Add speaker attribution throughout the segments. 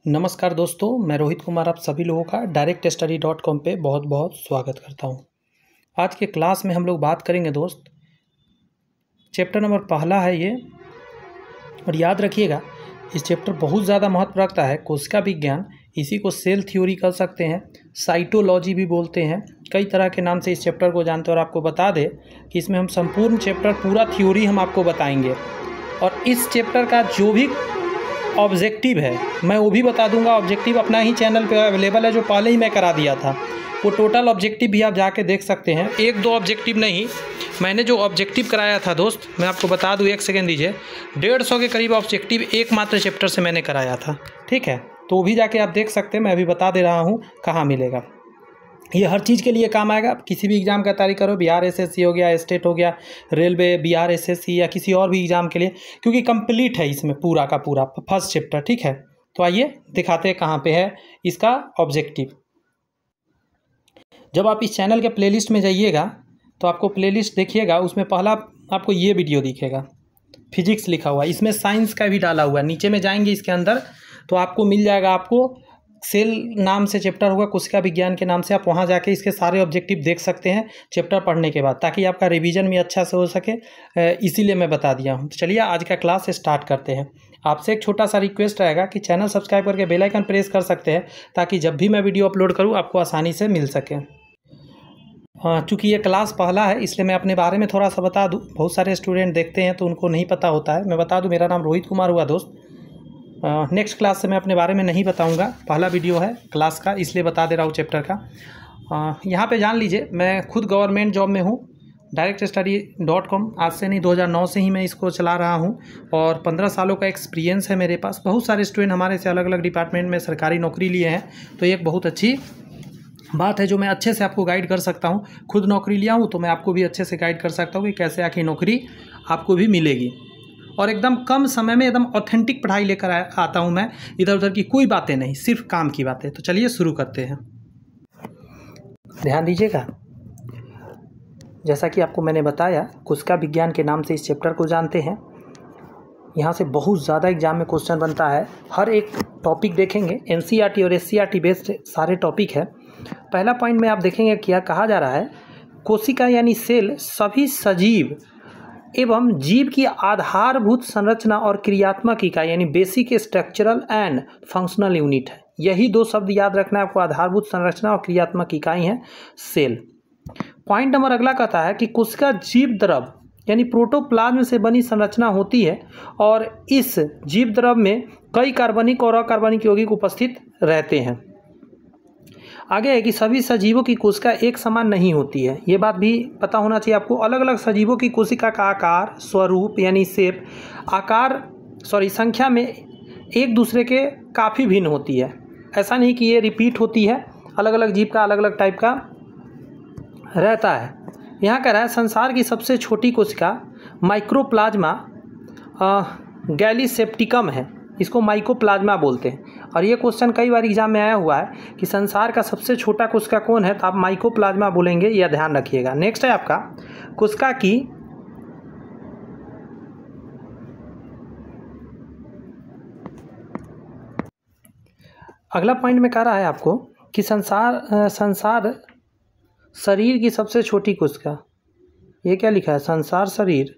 Speaker 1: नमस्कार दोस्तों, मैं रोहित कुमार आप सभी लोगों का directstudy.com पे बहुत बहुत स्वागत करता हूँ। आज के क्लास में हम लोग बात करेंगे दोस्त, चैप्टर नंबर पहला है ये। और याद रखिएगा, इस चैप्टर बहुत ज़्यादा महत्व रखता है। कोशिका विज्ञान, इसी को सेल थ्योरी कर सकते हैं, साइटोलॉजी भी बोलते हैं, कई तरह के नाम से इस चैप्टर को जानते हैं। और आपको बता दें कि इसमें हम संपूर्ण चैप्टर पूरा थ्योरी हम आपको बताएंगे। और इस चैप्टर का जो भी ऑब्जेक्टिव है मैं वो भी बता दूंगा। ऑब्जेक्टिव अपना ही चैनल पे अवेलेबल है, जो पहले ही मैं करा दिया था। वो टोटल ऑब्जेक्टिव भी आप जाके देख सकते हैं। एक दो ऑब्जेक्टिव नहीं, मैंने जो ऑब्जेक्टिव कराया था दोस्त, मैं आपको बता दूं, एक सेकेंड दीजिए। 150 के करीब ऑब्जेक्टिव एकमात्र चैप्टर से मैंने कराया था, ठीक है। तो वो भी जाके आप देख सकते हैं। मैं अभी बता दे रहा हूँ कहाँ मिलेगा। ये हर चीज़ के लिए काम आएगा। किसी भी एग्ज़ाम का तैयारी करो, बिहार एसएससी हो गया, स्टेट हो गया, रेलवे, बिहार एसएससी या किसी और भी एग्ज़ाम के लिए, क्योंकि कंप्लीट है इसमें पूरा का पूरा फर्स्ट चैप्टर, ठीक है। तो आइए दिखाते हैं कहाँ पे है इसका ऑब्जेक्टिव। जब आप इस चैनल के प्लेलिस्ट में जाइएगा तो आपको प्लेलिस्ट देखिएगा, उसमें पहला आपको ये वीडियो दिखेगा, फिजिक्स लिखा हुआ है। इसमें साइंस का भी डाला हुआ है। नीचे में जाएंगे इसके अंदर तो आपको मिल जाएगा, आपको सेल नाम से चैप्टर होगा, कोशिका विज्ञान के नाम से। आप वहां जाके इसके सारे ऑब्जेक्टिव देख सकते हैं चैप्टर पढ़ने के बाद, ताकि आपका रिवीजन भी अच्छा से हो सके। इसीलिए मैं बता दिया हूं। तो चलिए आज का क्लास स्टार्ट करते हैं। आपसे एक छोटा सा रिक्वेस्ट रहेगा कि चैनल सब्सक्राइब करके बेल आइकन प्रेस कर सकते हैं, ताकि जब भी मैं वीडियो अपलोड करूँ आपको आसानी से मिल सके। चूँकि ये क्लास पहला है इसलिए मैं अपने बारे में थोड़ा सा बता दूँ। बहुत सारे स्टूडेंट देखते हैं तो उनको नहीं पता होता है। मैं बता दूँ, मेरा नाम रोहित कुमार हुआ दोस्त। नेक्स्ट क्लास से मैं अपने बारे में नहीं बताऊंगा, पहला वीडियो है क्लास का, इसलिए बता दे रहा हूँ चैप्टर का। यहाँ पे जान लीजिए, मैं खुद गवर्नमेंट जॉब में हूँ। directstudy.com आज से नहीं, 2009 से ही मैं इसको चला रहा हूँ। और 15 सालों का एक्सपीरियंस है मेरे पास। बहुत सारे स्टूडेंट हमारे से अलग अलग डिपार्टमेंट में सरकारी नौकरी लिए हैं, तो एक बहुत अच्छी बात है जो मैं अच्छे से आपको गाइड कर सकता हूँ। खुद नौकरी लिया हूँ तो मैं आपको भी अच्छे से गाइड कर सकता हूँ कि कैसे आखिर नौकरी आपको भी मिलेगी। और एकदम कम समय में एकदम ऑथेंटिक पढ़ाई लेकर आता हूँ मैं। इधर उधर की कोई बातें नहीं, सिर्फ काम की बातें। तो चलिए शुरू करते हैं। ध्यान दीजिएगा, जैसा कि आपको मैंने बताया, कोशिका विज्ञान के नाम से इस चैप्टर को जानते हैं। यहाँ से बहुत ज़्यादा एग्जाम में क्वेश्चन बनता है। हर एक टॉपिक देखेंगे, एनसीईआरटी और एससीईआरटी बेस्ड सारे टॉपिक है। पहला पॉइंट में आप देखेंगे क्या कहा जा रहा है। कोशिका यानी सेल सभी सजीव एवं जीव की आधारभूत संरचना और क्रियात्मक इकाई यानी basic structural and functional unit है। यही दो शब्द याद रखना है आपको, आधारभूत संरचना और क्रियात्मक इकाई है सेल। पॉइंट नंबर अगला कहता है कि कोशिका जीव द्रव यानी प्रोटोप्लाज्म से बनी संरचना होती है, और इस जीव द्रव में कई कार्बनिक और अकार्बनिक यौगिक उपस्थित रहते हैं। आगे है कि सभी सजीवों की कोशिका एक समान नहीं होती है। ये बात भी पता होना चाहिए आपको। अलग अलग सजीवों की कोशिका का आकार, स्वरूप यानी शेप, संख्या में एक दूसरे के काफ़ी भिन्न होती है। ऐसा नहीं कि ये रिपीट होती है, अलग अलग जीव का अलग अलग टाइप का रहता है। यहाँ कह रहा है संसार की सबसे छोटी कोशिका माइक्रोप्लाज्मा गैलीसेप्टिकम है, इसको माइकोप्लाज्मा बोलते हैं। और ये क्वेश्चन कई बार एग्जाम में आया हुआ है कि संसार का सबसे छोटा कोशिका कौन है, तो आप माइकोप्लाज्मा बोलेंगे, यह ध्यान रखिएगा। नेक्स्ट है आपका कोशिका की अगला पॉइंट में कह रहा है आपको कि संसार शरीर की सबसे छोटी कोशिका, ये क्या लिखा है, संसार शरीर,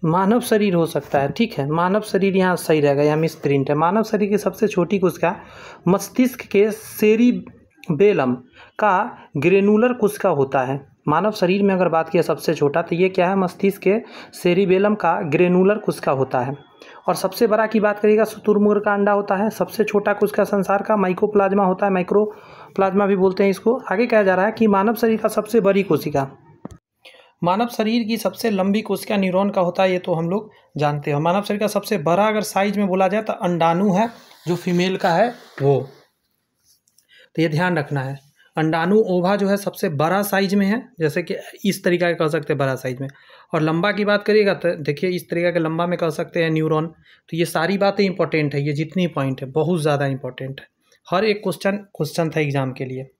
Speaker 1: मानव शरीर हो सकता है, ठीक है। मानव शरीर यहाँ सही रहेगा, यहाँ मिस प्रिंट है। मानव शरीर की सबसे छोटी कोशिका मस्तिष्क के सेरिबेलम का ग्रेनुलर कोशिका होता है। मानव शरीर में अगर बात किया सबसे छोटा, तो ये क्या है, मस्तिष्क के सेरिबेलम का ग्रेनुलर कोशिका होता है। और सबसे बड़ा की बात करिएगा, शुतुरमुर्ग का अंडा होता है। सबसे छोटा कोशिका संसार का माइकोप्लाज्मा होता है, माइक्रोप्लाज्मा भी बोलते हैं इसको। आगे कहा जा रहा है कि मानव शरीर का सबसे बड़ी कोशिका, मानव शरीर की सबसे लंबी कोशिका न्यूरॉन का होता है, ये तो हम लोग जानते हैं। मानव शरीर का सबसे बड़ा अगर साइज में बोला जाए तो अंडाणु है, जो फीमेल का है वो। तो ये ध्यान रखना है। अंडाणु ओवा जो है सबसे बड़ा साइज में है, जैसे कि इस तरीका का कह सकते हैं बड़ा साइज में। और लंबा की बात करिएगा तो देखिए इस तरीके के लंबा में कह सकते हैं न्यूरॉन। तो ये सारी बातें इंपॉर्टेंट है, ये जितनी पॉइंट है बहुत ज़्यादा इंपॉर्टेंट है। हर एक क्वेश्चन था एग्जाम के लिए।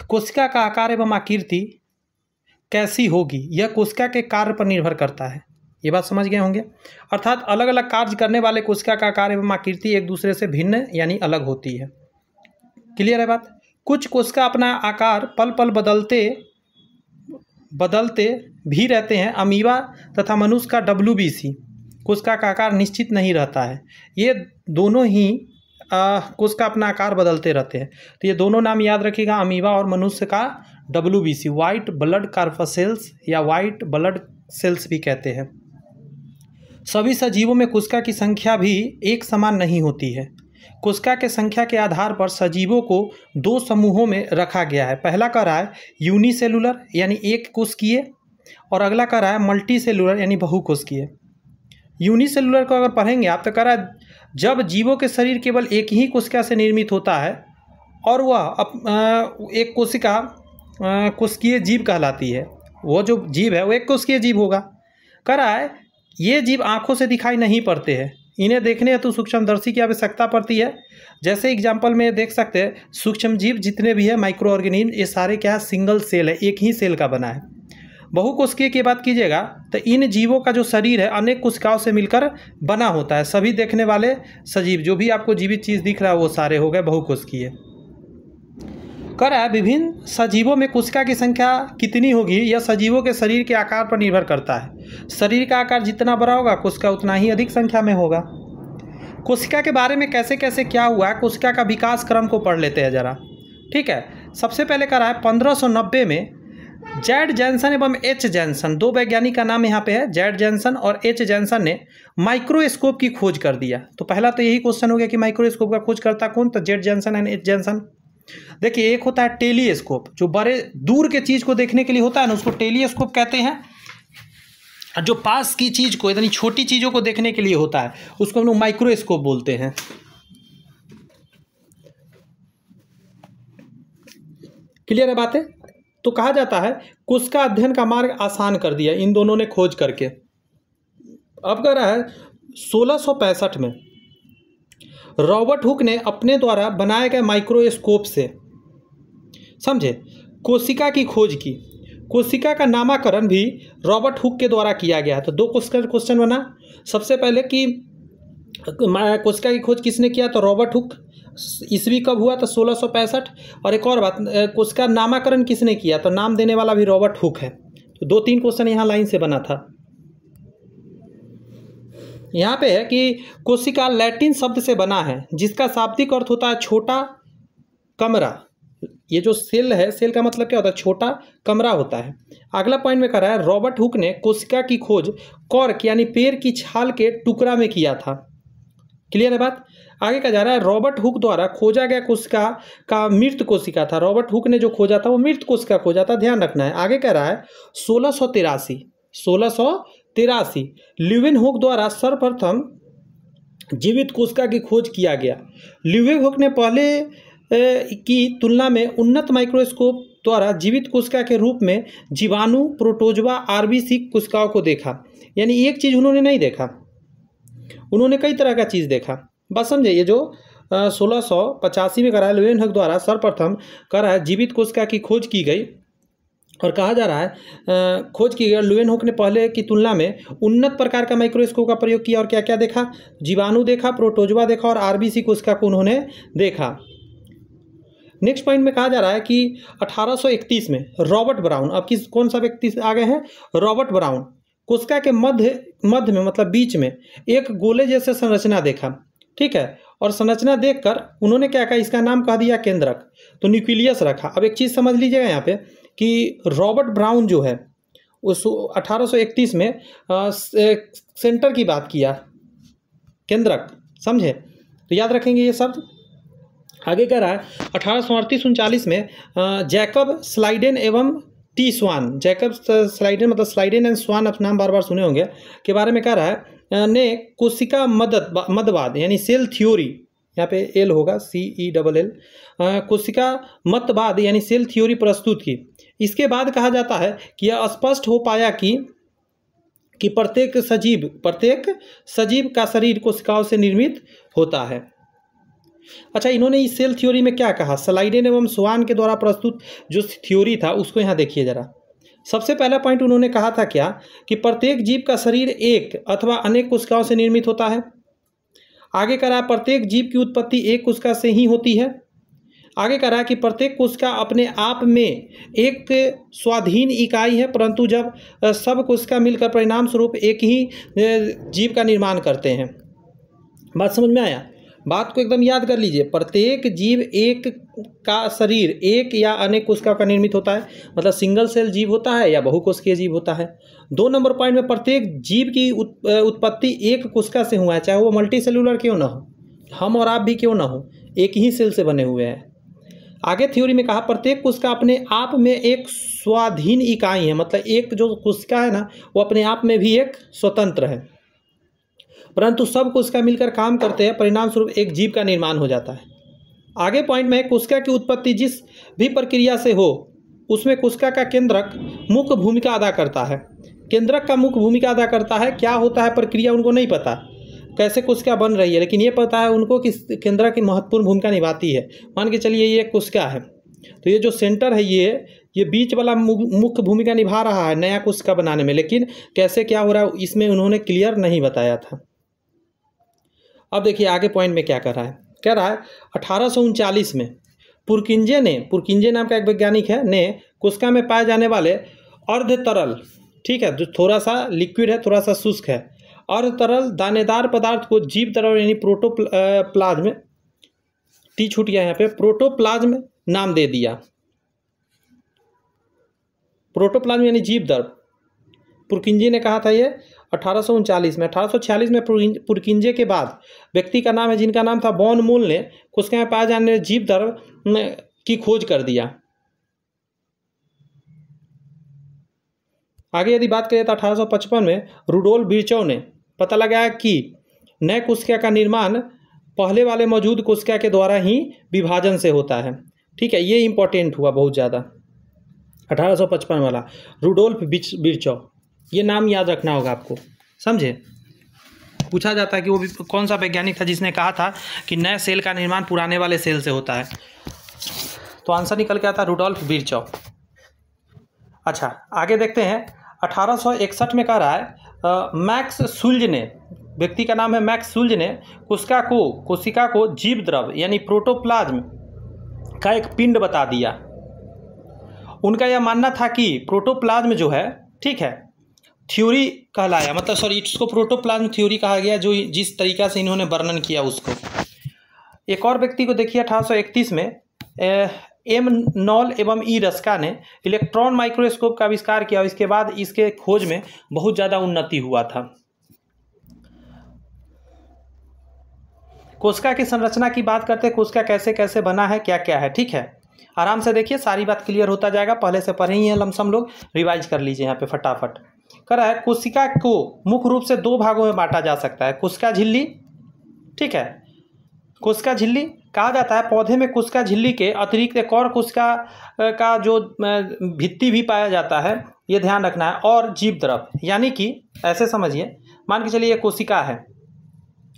Speaker 1: कोशिका का आकार एवं आकृति कैसी होगी, यह कोशिका के कार्य पर निर्भर करता है। ये बात समझ गए होंगे। अर्थात अलग अलग कार्य करने वाले कोशिका का आकार एवं आकृति एक दूसरे से भिन्न यानी अलग होती है। क्लियर है बात। कुछ कोशिका अपना आकार पल पल बदलते भी रहते हैं। अमीबा तथा मनुष्य का WBC कोशिका का आकार निश्चित नहीं रहता है। ये दोनों ही कोशिका अपना आकार बदलते रहते हैं। तो ये दोनों नाम याद रखिएगा, अमीबा और मनुष्य का WBC, वाइट ब्लड कार्पसेल्स या वाइट ब्लड सेल्स भी कहते हैं। सभी सजीवों में कोशिका की संख्या भी एक समान नहीं होती है। कोशिका के संख्या के आधार पर सजीवों को दो समूहों में रखा गया है। पहला कह रहा है यूनिसेलुलर यानी एक कोशिकीय, और अगला कह रहा है मल्टीसेलुलर यानी बहुकोशिकीय। यूनिसेलुलर को अगर पढ़ेंगे आप तो कह रहा है जब जीवों के शरीर केवल एक ही कोशिका से निर्मित होता है और वह एक कोशिकीय जीव कहलाती है। वो जो जीव है वो एक कोशिकीय जीव होगा। कह रहा है ये जीव आँखों से दिखाई नहीं पड़ते हैं, इन्हें देखने हेतु सूक्ष्मदर्शी की आवश्यकता पड़ती है। जैसे एग्जाम्पल में देख सकते हैं सूक्ष्म जीव जितने भी है माइक्रो ऑर्गेनिज्म, ये सारे क्या है, सिंगल सेल है, एक ही सेल का बना है। बहुकोशिकीय की बात कीजिएगा तो इन जीवों का जो शरीर है अनेक कोशिकाओं से मिलकर बना होता है। सभी देखने वाले सजीव जो भी आपको जीवित चीज़ दिख रहा है वो सारे हो गए बहुकोशिकीय। कह रहा है विभिन्न सजीवों में कोशिका की संख्या कितनी होगी यह सजीवों के शरीर के आकार पर निर्भर करता है। शरीर का आकार जितना बड़ा होगा कोशिका उतना ही अधिक संख्या में होगा। कोशिका के बारे में कैसे कैसे क्या हुआ है, कोशिका का विकास क्रम को पढ़ लेते हैं जरा। ठीक है, सबसे पहले कह रहा है 1590 में जेड जैनसन एवं एच जैनसन, दो वैज्ञानिक का नाम यहाँ पे है, जेड जैनसन और एच जैनसन ने माइक्रोस्कोप की खोज कर दिया। तो पहला तो यही क्वेश्चन हो गया कि माइक्रोस्कोप का खोज करता कौन, तो Z Jansen and H Jansen. देखिए एक होता है टेलीस्कोप, जो बड़े दूर के चीज़ को देखने के लिए होता है ना, उसको टेलीस्कोप कहते हैं। जो पास की चीज़ को, इतनी छोटी चीज़ों को देखने के लिए होता है उसको हम लोग माइक्रोस्कोप बोलते हैं। क्लियर है बातें। तो कहा जाता है कोशिका अध्ययन का मार्ग आसान कर दिया इन दोनों ने खोज करके। अब कह रहा है 1665 में रॉबर्ट हुक ने अपने द्वारा बनाए गए माइक्रोस्कोप से, समझे, कोशिका की खोज की। कोशिका का नामकरण भी रॉबर्ट हुक के द्वारा किया गया। तो दो क्वेश्चन बना। सबसे पहले कि कोशिका की खोज किसने किया, तो रॉबर्ट हुक। ईस्वी कब हुआ, तो 1665। और एक और बात, कोशिका नामकरण किसने किया, तो नाम देने वाला भी रॉबर्ट हुक है। तो दो तीन क्वेश्चन यहाँ लाइन से बना था। यहाँ पे है कि कोशिका लैटिन शब्द से बना है जिसका शाब्दिक अर्थ होता है छोटा कमरा। ये जो सेल है, सेल का मतलब क्या होता है, छोटा कमरा होता है। अगला पॉइंट में कह रहा है रॉबर्ट हुक ने कोशिका की खोज कॉर्क यानी पेड़ की छाल के टुकड़ा में किया था। क्लियर है बात। आगे कहा जा रहा है रॉबर्ट हुक द्वारा खोजा गया कोशिका का मृत कोशिका था। रॉबर्ट हुक ने जो खोजा था वो मृत कोशिका खोजा था, ध्यान रखना है। आगे कह रहा है 1683 ल्यूवेनहुक द्वारा सर्वप्रथम जीवित कोशिका की खोज किया गया। ल्यूवेनहुक ने पहले की तुलना में उन्नत माइक्रोस्कोप द्वारा जीवित कोशिका के रूप में जीवाणु, प्रोटोजवा, RBC कोशिकाओं को देखा। यानी एक चीज़ उन्होंने नहीं देखा, उन्होंने कई तरह का चीज़ देखा। बस समझे। ये जो 1685 में करा है ल्यूवेनहुक द्वारा सर्वप्रथम करा है जीवित कोशिका की खोज की गई। और कहा जा रहा है खोज की गई ल्यूवेनहुक ने पहले की तुलना में उन्नत प्रकार का माइक्रोस्कोप का प्रयोग किया। और क्या क्या देखा, जीवाणु देखा, प्रोटोजवा देखा और RBC कोशिका को उन्होंने देखा। नेक्स्ट पॉइंट में कहा जा रहा है कि 1831 में रॉबर्ट ब्राउन, अब कौन सा व्यक्ति आ गए हैं, रॉबर्ट ब्राउन, कोशिका के मध्य में मतलब बीच में एक गोले जैसे संरचना देखा। ठीक है, और संरचना देखकर उन्होंने क्या कहा, इसका नाम कह दिया केंद्रक, तो न्यूक्लियस रखा। अब एक चीज़ समझ लीजिएगा यहाँ पे कि रॉबर्ट ब्राउन जो है उस 1831 में सेंटर की बात किया, केंद्रक, समझे। तो याद रखेंगे ये शब्द। आगे कह रहा है 1838-39 में जैकब स्लाइडेन एवं टी स्वान, जैकब स्लाइडेन मतलब स्लाइडेन एंड स्वान, आप नाम बार बार सुने होंगे, के बारे में कह रहा है ने कोशिका मतवाद यानी सेल थ्योरी, यहाँ पे एल होगा CELL, कोशिका मतवाद यानी सेल थ्योरी प्रस्तुत की। इसके बाद कहा जाता है कि यह स्पष्ट हो पाया कि प्रत्येक सजीव का शरीर कोशिकाओं से निर्मित होता है। अच्छा, इन्होंने इस सेल थ्योरी में क्या कहा, स्लाइडेन एवं स्वान के द्वारा प्रस्तुत जो थ्योरी था उसको यहाँ देखिए जरा। सबसे पहला पॉइंट उन्होंने कहा था क्या कि प्रत्येक जीव का शरीर एक अथवा अनेक कोशिकाओं से निर्मित होता है। आगे कह रहा है प्रत्येक जीव की उत्पत्ति एक कोशिका से ही होती है। आगे कह रहा है कि प्रत्येक कोशिका अपने आप में एक स्वाधीन इकाई है, परंतु जब सब कोशिका मिलकर परिणाम स्वरूप एक ही जीव का निर्माण करते हैं। बात समझ में आया? बात को एकदम याद कर लीजिए। प्रत्येक जीव एक का शरीर एक या अनेक कोशिकाओं का निर्मित होता है, मतलब सिंगल सेल जीव होता है या बहुकोशिकीय जीव होता है। 2 नंबर पॉइंट में प्रत्येक जीव की उत्पत्ति एक कोशिका से हुआ है, चाहे वो मल्टी सेलुलर क्यों ना हो, हम और आप भी क्यों ना हो, एक ही सेल से बने हुए हैं। आगे थ्योरी में कहा प्रत्येक कोशिका अपने आप में एक स्वाधीन इकाई है, मतलब एक जो कोशिका है ना वो अपने आप में भी एक स्वतंत्र है, परंतु सब कोशिका मिलकर काम करते हैं, परिणाम स्वरूप एक जीव का निर्माण हो जाता है। आगे पॉइंट में कोशिका की उत्पत्ति जिस भी प्रक्रिया से हो उसमें कोशिका का केंद्रक मुख्य भूमिका अदा करता है। केंद्रक का मुख्य भूमिका अदा करता है। क्या होता है प्रक्रिया उनको नहीं पता, कैसे कोशिका बन रही है, लेकिन ये पता है उनको कि केंद्रक की महत्वपूर्ण भूमिका निभाती है। मान के चलिए ये कोशिका है, तो ये जो सेंटर है ये बीच वाला मुख्य भूमिका निभा रहा है नया कोशिका बनाने में, लेकिन कैसे क्या हो रहा है इसमें उन्होंने क्लियर नहीं बताया था। अब देखिए आगे पॉइंट में क्या कर रहा है, कह रहा है 1839 में पुरकिंजे नाम का एक वैज्ञानिक है ने कोशिका में पाए जाने वाले अर्ध तरल, ठीक है, जो थोड़ा सा लिक्विड है थोड़ा सा शुष्क है, अर्ध तरल दानेदार पदार्थ को जीव द्रव यानी प्रोटोप्लाज्म, टी छूट गया यहाँ पे, प्रोटोप्लाज्म नाम दे दिया। प्रोटोप्लाज्म यानी जीव द्रव पुरकिंजे ने कहा था ये 1839 में। 1846 में पुरकिंजे के बाद व्यक्ति का नाम है जिनका नाम था बॉन मोल ने कोशिका में पाए जाने वाले जीव द्रव की खोज कर दिया। आगे यदि बात करें तो 1855 में रुडोल्फ विर्चोव ने पता लगाया कि नए कोशिका का निर्माण पहले वाले मौजूद कोशिका के द्वारा ही विभाजन से होता है। ठीक है, ये इंपॉर्टेंट हुआ बहुत ज़्यादा 1855 वाला रुडोल्फ विर्चोव, ये नाम याद रखना होगा आपको, समझे। पूछा जाता है कि वो भी कौन सा वैज्ञानिक था जिसने कहा था कि नए सेल का निर्माण पुराने वाले सेल से होता है, तो आंसर निकल के आता रुडोल्फ विर्चोव। अच्छा आगे देखते हैं 1861 में कह रहा है मैक्स सुल्ज ने, व्यक्ति का नाम है मैक्स सुल्ज ने कोशिका को जीव द्रव यानी प्रोटोप्लाज्म का एक पिंड बता दिया। उनका यह मानना था कि प्रोटोप्लाज्म जो है, ठीक है, थ्योरी कहलाया, मतलब सॉरी इसको प्रोटोप्लाज्म थ्योरी कहा गया, जो जिस तरीका से इन्होंने वर्णन किया उसको। एक और व्यक्ति को देखिए 1831 में एम नॉल एवं ई रस्का ने इलेक्ट्रॉन माइक्रोस्कोप का आविष्कार किया। इसके बाद इसके खोज में बहुत ज़्यादा उन्नति हुआ था। कोशिका की संरचना की बात करते हैं, कोशिका कैसे कैसे बना है, क्या क्या है, ठीक है, आराम से देखिए सारी बात क्लियर होता जाएगा। पहले से पढ़े ही हैं लमसम लोग, रिवाइज कर लीजिए यहाँ पे फटाफट। कह रहा है कोशिका को मुख्य रूप से 2 भागों में बांटा जा सकता है, कोशिका झिल्ली, ठीक है, कोशिका झिल्ली कहा जाता है। पौधे में कोशिका झिल्ली के अतिरिक्त एक और कोशिका का जो भित्ति भी पाया जाता है, ये ध्यान रखना है, और जीव द्रव, यानी कि ऐसे समझिए, मान के चलिए ये कोशिका है,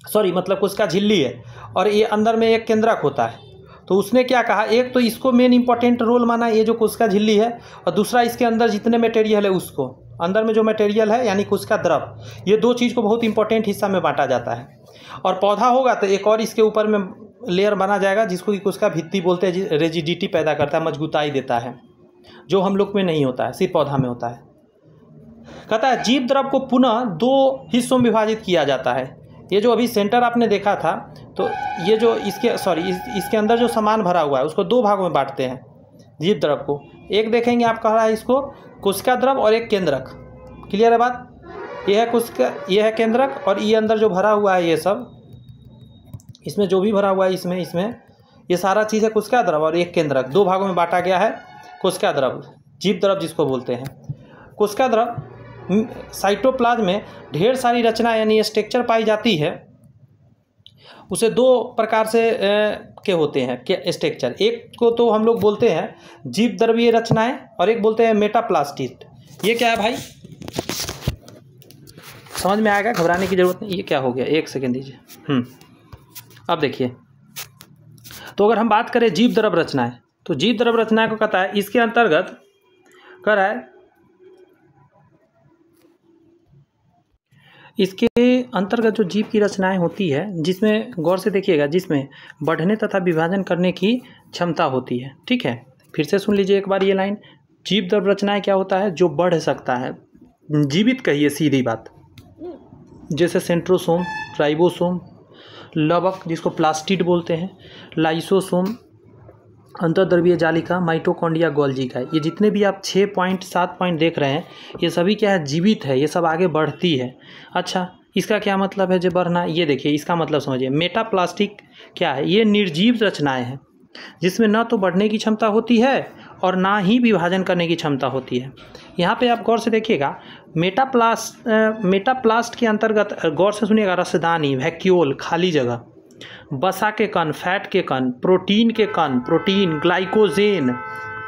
Speaker 1: सॉरी मतलब कोशिका झिल्ली है और ये अंदर में एक केंद्रक होता है। तो उसने क्या कहा, एक तो इसको मेन इंपॉर्टेंट रोल माना ये जो कोशिका झिल्ली है, और दूसरा इसके अंदर जितने मटेरियल है उसको, अंदर में जो मटेरियल है यानी कोशिका द्रव, ये 2 चीज़ को बहुत इंपॉर्टेंट हिस्सा में बांटा जाता है। और पौधा होगा तो एक और इसके ऊपर में लेयर बना जाएगा जिसको कि कोशिका भित्ति बोलते हैं, रिजिडिटी पैदा करता है, मजबूताई देता है, जो हम लोग में नहीं होता है, सिर्फ पौधा में होता है। कहता है जीव द्रव को पुनः 2 हिस्सों में विभाजित किया जाता है। ये जो अभी सेंटर आपने देखा था, तो ये जो इसके अंदर जो सामान भरा हुआ है उसको 2 भागों में बांटते हैं जीव द्रव को। एक देखेंगे आप, कह रहा है इसको कोशिका द्रव और एक केंद्रक, क्लियर है बात। ये है कोशिका, ये है केंद्रक, और ये अंदर जो भरा हुआ है ये सब, इसमें जो भी भरा हुआ है इसमें ये सारा चीज़ है कोशिका द्रव और एक केंद्रक। 2 भागों में बांटा गया है कोशिका द्रव, जीव द्रव जिसको बोलते हैं। कोशिका द्रव साइटोप्लाज्म में ढेर सारी रचना यानी स्ट्रक्चर पाई जाती है। उसे 2 प्रकार से के होते हैं के स्ट्रक्चर, एक को तो हम लोग बोलते हैं जीव द्रवीय रचनाएं और एक बोलते हैं मेटाप्लास्टिड। ये क्या है भाई, समझ में आएगा, घबराने की जरूरत नहीं। ये क्या हो गया, 1 सेकेंड दीजिए। अब देखिए, तो अगर हम बात करें जीव द्रव रचनाएं, तो जीव द्रव रचनाएं को कहता है, इसके अंतर्गत कह रहा है इसके अंतर्गत जो जीव की रचनाएं होती है, जिसमें गौर से देखिएगा, जिसमें बढ़ने तथा विभाजन करने की क्षमता होती है। ठीक है, फिर से सुन लीजिए एक बार ये लाइन। जीव द्रव रचनाएं क्या होता है? जो बढ़ सकता है, जीवित कहिए सीधी बात, जैसे सेंट्रोसोम, राइबोसोम, लवक जिसको प्लास्टिड बोलते हैं, लाइसोसोम, अंतर्द्रव्यीय जालिका, माइटोकॉन्ड्रिया, गोल्गी का। ये जितने भी आप 6 पॉइंट 7 पॉइंट देख रहे हैं, ये सभी क्या है? जीवित है, ये सब आगे बढ़ती है। अच्छा, इसका क्या मतलब है जो बढ़ना? ये देखिए, इसका मतलब समझिए। मेटाप्लास्टिक क्या है? ये निर्जीव रचनाएं हैं जिसमें न तो बढ़ने की क्षमता होती है और ना ही विभाजन करने की क्षमता होती है। यहाँ पे आप गौर से देखिएगा, मेटाप्लास्ट के अंतर्गत गौर से सुनिएगा, रसदानी, वैक्यूल, खाली जगह, वसा के कण, फैट के कण, प्रोटीन के कण, प्रोटीन, ग्लाइकोजेन,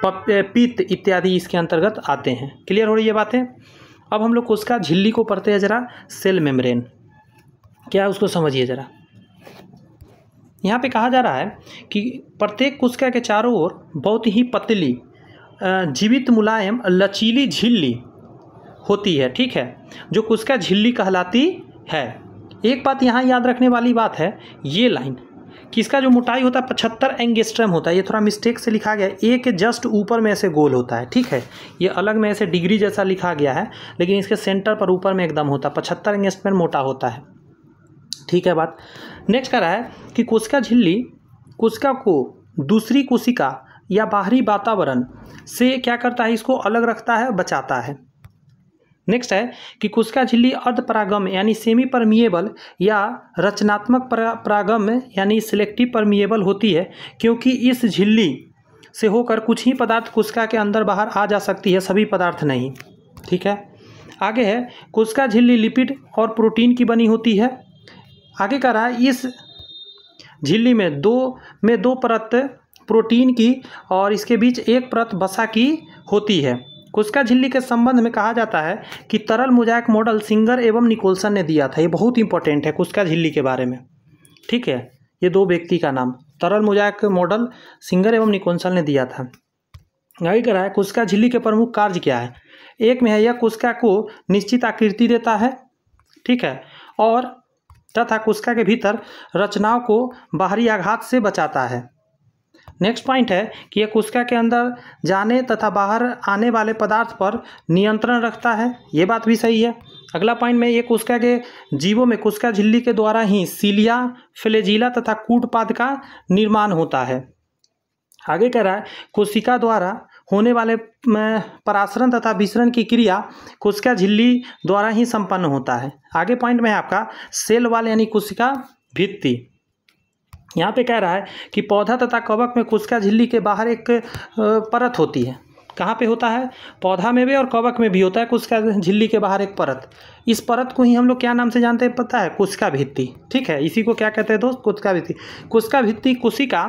Speaker 1: पित्त इत्यादि इसके अंतर्गत आते हैं। क्लियर हो रही है बातें? अब हम लोग कोशिका झिल्ली को पढ़ते हैं जरा। सेल मेम्ब्रेन क्या है उसको समझिए जरा। यहाँ पे कहा जा रहा है कि प्रत्येक कोशिका के चारों ओर बहुत ही पतली, जीवित, मुलायम, लचीली झिल्ली होती है। ठीक है, जो कोशिका झिल्ली कहलाती है। एक बात यहाँ याद रखने वाली बात है, ये लाइन कि इसका जो मोटाई होता है 75 एंगस्ट्रम होता है। ये थोड़ा मिस्टेक से लिखा गया है, ए के जस्ट ऊपर में ऐसे गोल होता है। ठीक है, ये अलग में ऐसे डिग्री जैसा लिखा गया है, लेकिन इसके सेंटर पर ऊपर में एकदम होता है, 75 एंगस्ट्रम मोटा होता है। ठीक है बात। नेक्स्ट कह रहा है कि कोशिका झिल्ली कोशिका को दूसरी कोशिका या बाहरी वातावरण से क्या करता है? इसको अलग रखता है, बचाता है। नेक्स्ट है कि कोशिका झिल्ली अर्धपरागम यानी सेमी परमिएबल या रचनात्मक परागम यानी सिलेक्टिव परमिएबल होती है, क्योंकि इस झिल्ली से होकर कुछ ही पदार्थ कोशिका के अंदर बाहर आ जा सकती है, सभी पदार्थ नहीं। ठीक है, आगे है कोशिका झिल्ली लिपिड और प्रोटीन की बनी होती है। आगे कह रहा है इस झिल्ली में दो परत प्रोटीन की और इसके बीच एक परत वसा की होती है। कोशिका झिल्ली के संबंध में कहा जाता है कि तरल मोज़ेक मॉडल सिंगर एवं निकोल्सन ने दिया था। ये बहुत इंपॉर्टेंट है कोशिका झिल्ली के बारे में। ठीक है, ये दो व्यक्ति का नाम, तरल मोज़ेक मॉडल सिंगर एवं निकोल्सन ने दिया था। आगे कह रहा है कोशिका झिल्ली के प्रमुख कार्य क्या है? एक में है, यह कोशिका को निश्चित आकृति देता है। ठीक है, और तथा कोशिका के भीतर रचनाओं को बाहरी आघात से बचाता है। नेक्स्ट पॉइंट है कि यह कोशिका के अंदर जाने तथा बाहर आने वाले पदार्थ पर नियंत्रण रखता है। ये बात भी सही है। अगला पॉइंट में, ये कोशिका के जीवों में कोशिका झिल्ली के द्वारा ही सीलिया, फ्लैजिला तथा कूटपाद का निर्माण होता है। आगे कह रहा है कोशिका द्वारा होने वाले परासरण तथा विसरण की क्रिया कोशिका झिल्ली द्वारा ही संपन्न होता है। आगे पॉइंट में है आपका सेल वॉल यानी कोशिका भित्ति। यहाँ पे कह रहा है कि पौधा तथा कवक में कोशिका झिल्ली के बाहर एक परत होती है। कहाँ पे होता है? पौधा में भी और कवक में भी होता है कोशिका झिल्ली के बाहर एक परत। इस परत को ही हम लोग क्या नाम से जानते हैं पता है? कोशिका भित्ति। ठीक है, इसी को क्या कहते हैं दोस्त? कोशिका भित्ति। कोशिका भित्ति कोशिका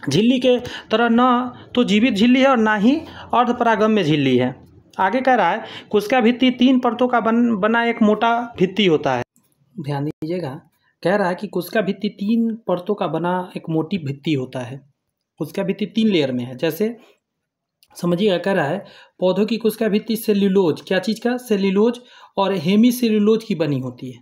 Speaker 1: झिल्ली के तरह न तो जीवित झिल्ली है और ना ही अर्धपरागम्य झिल्ली है। आगे कह रहा है कोशिका भित्ति 3 परतों का बना एक मोटा भित्ति होता है। ध्यान दीजिएगा, कह रहा है कि कोशिका भित्ति 3 परतों का बना एक मोटी भित्ति होता है। कोशिका भित्ति 3 लेयर में है। जैसे समझिएगा, कह रहा है पौधों की कोशिका भित्ति सेल्यूलोज, क्या चीज़ का? सेल्यूलोज और हेमी सेल्यूलोज की बनी होती है।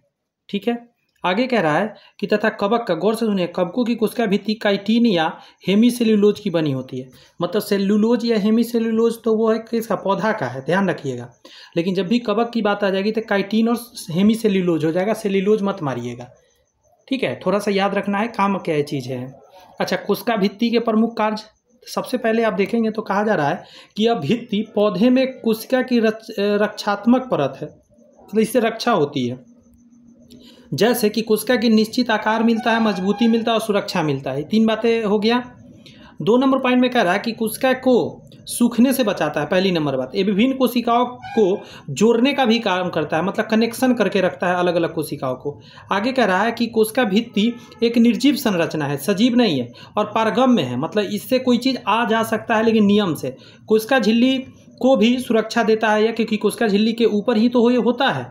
Speaker 1: ठीक है, आगे कह रहा है कि तथा कवक का, गौर से सुनिए, कवकों की कोशिका भित्ति काइटिन या हेमी सेल्यूलोज की बनी होती है। मतलब सेल्यूलोज या हेमी सेल्यूलोज तो वो है किसका? पौधा का है, ध्यान रखिएगा। लेकिन जब भी कवक की बात आ जाएगी तो काइटिन और हेमी सेल्यूलोज हो जाएगा, सेल्यूलोज मत मारिएगा। ठीक है, थोड़ा सा याद रखना है, काम क्या चीज़ है। अच्छा, कोशिका भित्ति के प्रमुख कार्य सबसे पहले आप देखेंगे तो कहा जा रहा है कि यह भित्ति पौधे में कोशिका की रक्षात्मक परत है, मतलब इससे रक्षा होती है। जैसे कि कोशिका की निश्चित आकार मिलता है, मजबूती मिलता है और सुरक्षा मिलता है। 3 बातें हो गया। 2 नंबर पॉइंट में कह रहा है कि कोशिका को सूखने से बचाता है, पहली नंबर बात। ये विभिन्न कोशिकाओं को जोड़ने का भी काम करता है, मतलब कनेक्शन करके रखता है अलग अलग कोशिकाओं को। आगे कह रहा है कि कोशिका भित्ति एक निर्जीव संरचना है, सजीव नहीं है और पारगम्य है, मतलब इससे कोई चीज़ आ जा सकता है लेकिन नियम से। कोशिका झिल्ली को भी सुरक्षा देता है, क्योंकि कोशिका झिल्ली के ऊपर ही तो होता है।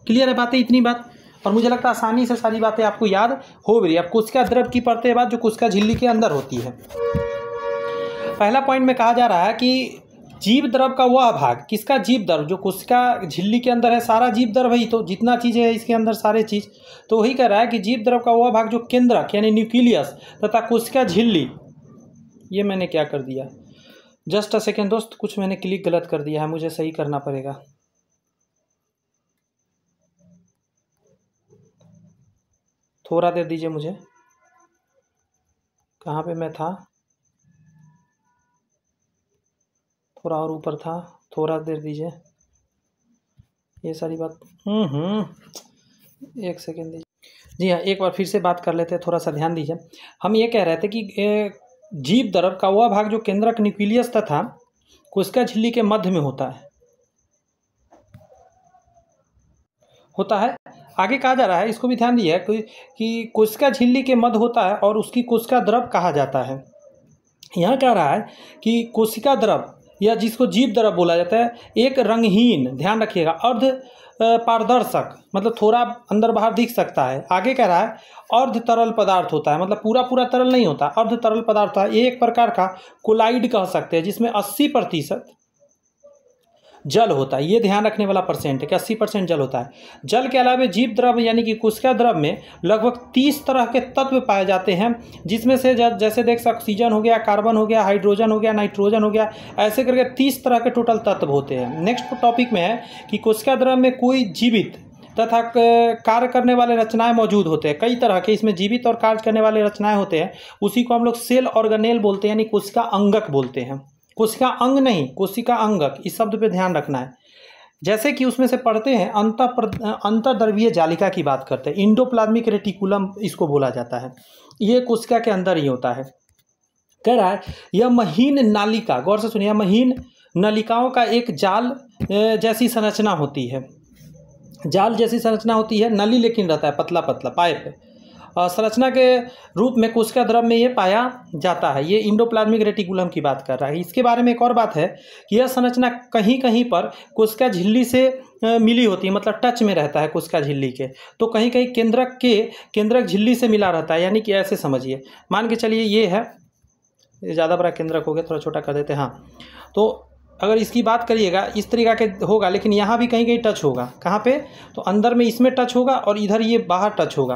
Speaker 1: क्लियर है बातें? इतनी बात, और मुझे लगता है आसानी से सारी बातें आपको याद हो गई। अब कोशिका द्रव की परतें बात जो कोशिका झिल्ली के अंदर होती है। पहला पॉइंट में कहा जा रहा है कि जीव द्रव का वह भाग, किसका? जीव द्रव, जो कोशिका झिल्ली के अंदर है, सारा जीव द्रव ही, तो जितना चीज़ है इसके अंदर सारे चीज़, तो वही कह रहा है कि जीव द्रव का वह भाग जो केंद्रक यानी न्यूक्लियस तथा कोशिका झिल्ली, ये मैंने क्या कर दिया, जस्ट अ सेकेंड दोस्त, कुछ मैंने क्लिक गलत कर दिया है, मुझे सही करना पड़ेगा। थोड़ा देर दीजिए मुझे, कहाँ पे मैं था, थोड़ा और ऊपर था, थोड़ा देर दीजिए, ये सारी बात एक सेकेंड दीजिए। जी हाँ, एक बार फिर से बात कर लेते हैं, थोड़ा सा ध्यान दीजिए। हम ये कह रहे थे कि जीव द्रव का वह भाग जो केंद्रक न्यूक्लियस तथा कोशिका झिल्ली के मध्य में होता है। आगे कहा जा रहा है, इसको भी ध्यान दिया कि कोशिका झिल्ली के मध्य होता है और उसकी कोशिका द्रव कहा जाता है। यहाँ कह रहा है कि कोशिका द्रव या जिसको जीव द्रव बोला जाता है, एक रंगहीन, ध्यान रखिएगा, अर्ध पारदर्शक, मतलब थोड़ा अंदर बाहर दिख सकता है। आगे कह रहा है अर्ध तरल पदार्थ होता है, मतलब पूरा पूरा तरल नहीं होता, अर्ध तरल पदार्थ होता है। ये एक प्रकार का कोलाइड कह सकते हैं, जिसमें 80% जल होता है। ये ध्यान रखने वाला परसेंट है कि 80% जल होता है। जल के अलावा जीव द्रव यानी कि कोशिका द्रव में लगभग 30 तरह के तत्व पाए जाते हैं, जिसमें से जैसे देख सकते ऑक्सीजन हो गया, कार्बन हो गया, हाइड्रोजन हो गया, नाइट्रोजन हो गया, ऐसे करके 30 तरह के टोटल तत्व होते हैं। नेक्स्ट टॉपिक में है कि कोशिका द्रव में कोई जीवित तथा कार्य करने वाले रचनाएं मौजूद होते हैं। कई तरह के इसमें जीवित और कार्य करने वाले रचनाएं होते हैं, उसी को हम लोग सेल ऑर्गेनेल बोलते हैं, यानी कोशिका अंगक बोलते हैं। कोशिका अंग नहीं, कोशिका अंगक, इस शब्द पे ध्यान रखना है। जैसे कि उसमें से पढ़ते हैं अंतर्द्रवीय जालिका की बात करते हैं, इंडोप्लाज्मिक रेटिकुलम इसको बोला जाता है, ये कोशिका के अंदर ही होता है। कह रहा है यह महीन नालिका, गौर से सुनिए, महीन नलिकाओं का एक जाल जैसी संरचना होती है। जाल जैसी संरचना होती है, नली लेकिन रहता है पतला पतला पाइप, संरचना के रूप में कोशिका द्रव में ये पाया जाता है। ये इंडोप्लाज्मिक रेटिकुलम की बात कर रहा है। इसके बारे में एक और बात है कि यह संरचना कहीं कहीं पर कोशिका झिल्ली से मिली होती है, मतलब टच में रहता है कोशिका झिल्ली के, तो कहीं कहीं केंद्रक झिल्ली से मिला रहता है। यानी कि ऐसे समझिए, मान के चलिए ये है, ये ज़्यादा बड़ा केंद्रक हो गया, थोड़ा छोटा कर देते हैं। हाँ, तो अगर इसकी बात करिएगा इस तरीका के होगा, लेकिन यहाँ भी कहीं कहीं टच होगा। कहाँ पे? तो अंदर में इसमें टच होगा और इधर ये बाहर टच होगा।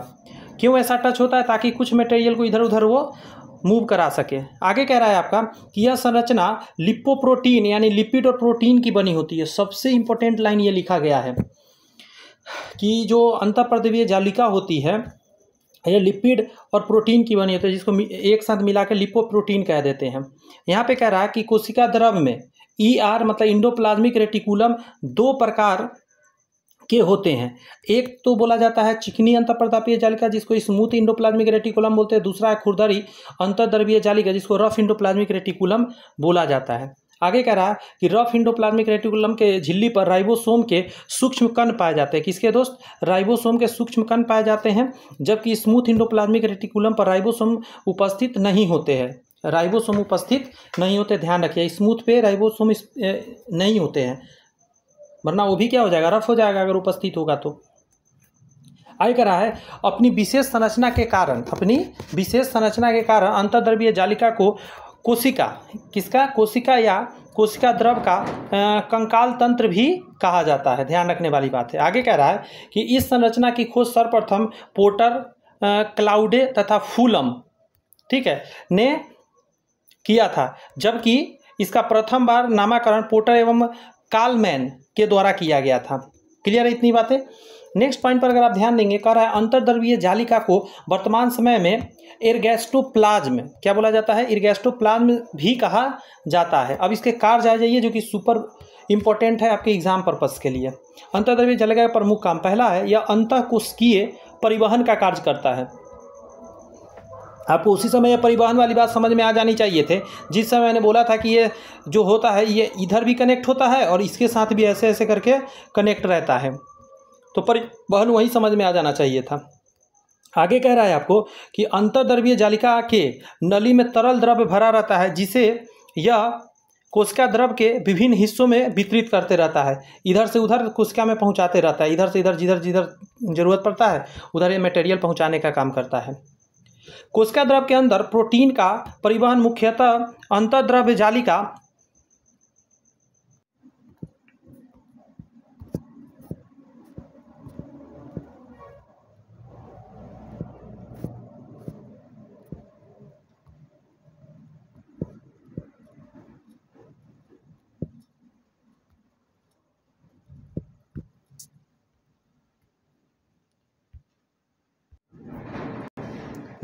Speaker 1: क्यों ऐसा टच होता है? ताकि कुछ मटेरियल को इधर उधर वो मूव करा सके। आगे कह रहा है आपका कि यह संरचना लिपोप्रोटीन यानी लिपिड और प्रोटीन की बनी होती है। सबसे इंपॉर्टेंट लाइन ये लिखा गया है कि जो अंतःपर्दवीय जालिका होती है यह लिपिड और प्रोटीन की बनी होती है, जिसको एक साथ मिलाकर लिपोप्रोटीन कह देते हैं। यहाँ पे कह रहा है कि कोशिका द्रव में ER मतलब इंडोप्लाज्मिक रेटिकुलम दो प्रकार के होते हैं। एक तो बोला जाता है चिकनी अंतःपर्दवीय जालिका, जिसको स्मूथ इंडोप्लाज्मिक रेटिकुलम बोलते हैं। दूसरा है खुरदरी अंतर्द्रवीय जालिका, जिसको रफ इंडोप्लाज्मिक रेटिकुलम बोला जाता है। आगे कह रहा है कि रफ इंडोप्लाज्मिक रेटिकुलम के झिल्ली पर राइबोसोम के सूक्ष्म कण पाए जाते हैं। किसके दोस्त? राइबोसोम के सूक्ष्म कण पाए जाते हैं, जबकि स्मूथ इंडोप्लाज्मिक रेटिकुलम पर राइबोसोम उपस्थित नहीं होते हैं। राइबोसोम उपस्थित नहीं होते, ध्यान रखिए। स्मूथ पे राइबोसोम नहीं होते हैं, वरना वो भी क्या हो जाएगा? रफ हो जाएगा अगर उपस्थित होगा तो। आगे कह रहा है अपनी विशेष संरचना के कारण अंतर्द्रवीय जालिका को कोशिका या कोशिका द्रव का कंकाल तंत्र भी कहा जाता है। ध्यान रखने वाली बात है। आगे कह रहा है कि इस संरचना की खोज सर्वप्रथम पोर्टर, क्लाउडे तथा फूलम, ठीक है, ने किया था, जबकि इसका प्रथम बार नामकरण पोर्टर एवं कालमैन के द्वारा किया गया था। क्लियर है इतनी बातें? नेक्स्ट पॉइंट पर अगर आप ध्यान देंगे, कह रहा है अंतर्द्रवीय जालिका को वर्तमान समय में एर्गोस्टोप्लाज्म, क्या बोला जाता है? एर्गोस्टोप्लाज्म भी कहा जाता है। अब इसके कार्य आ जाइए, जो कि सुपर इंपॉर्टेंट है आपके एग्जाम पर्पस के लिए। अंतर्द्रवीय जालिका का प्रमुख काम, पहला है यह अंतःकोशिकीय परिवहन का कार्य करता है। आपको उसी समय यह परिवहन वाली बात समझ में आ जानी चाहिए थे, जिस समय मैंने बोला था कि ये जो होता है ये इधर भी कनेक्ट होता है और इसके साथ भी ऐसे ऐसे करके कनेक्ट रहता है, तो परिवहन वही समझ में आ जाना चाहिए था। आगे कह रहा है आपको कि अंतर्द्रवीय जालिका के नली में तरल द्रव्य भरा रहता है, जिसे यह कोशिका द्रव के विभिन्न हिस्सों में वितरित करते रहता है। इधर से उधर कोशिका में पहुंचाते रहता है, इधर से इधर, जिधर जिधर जरूरत पड़ता है उधर ये मटेरियल पहुंचाने का काम करता है। कोशिका द्रव के अंदर प्रोटीन का परिवहन मुख्यतः अंतर्द्रव्य जालिका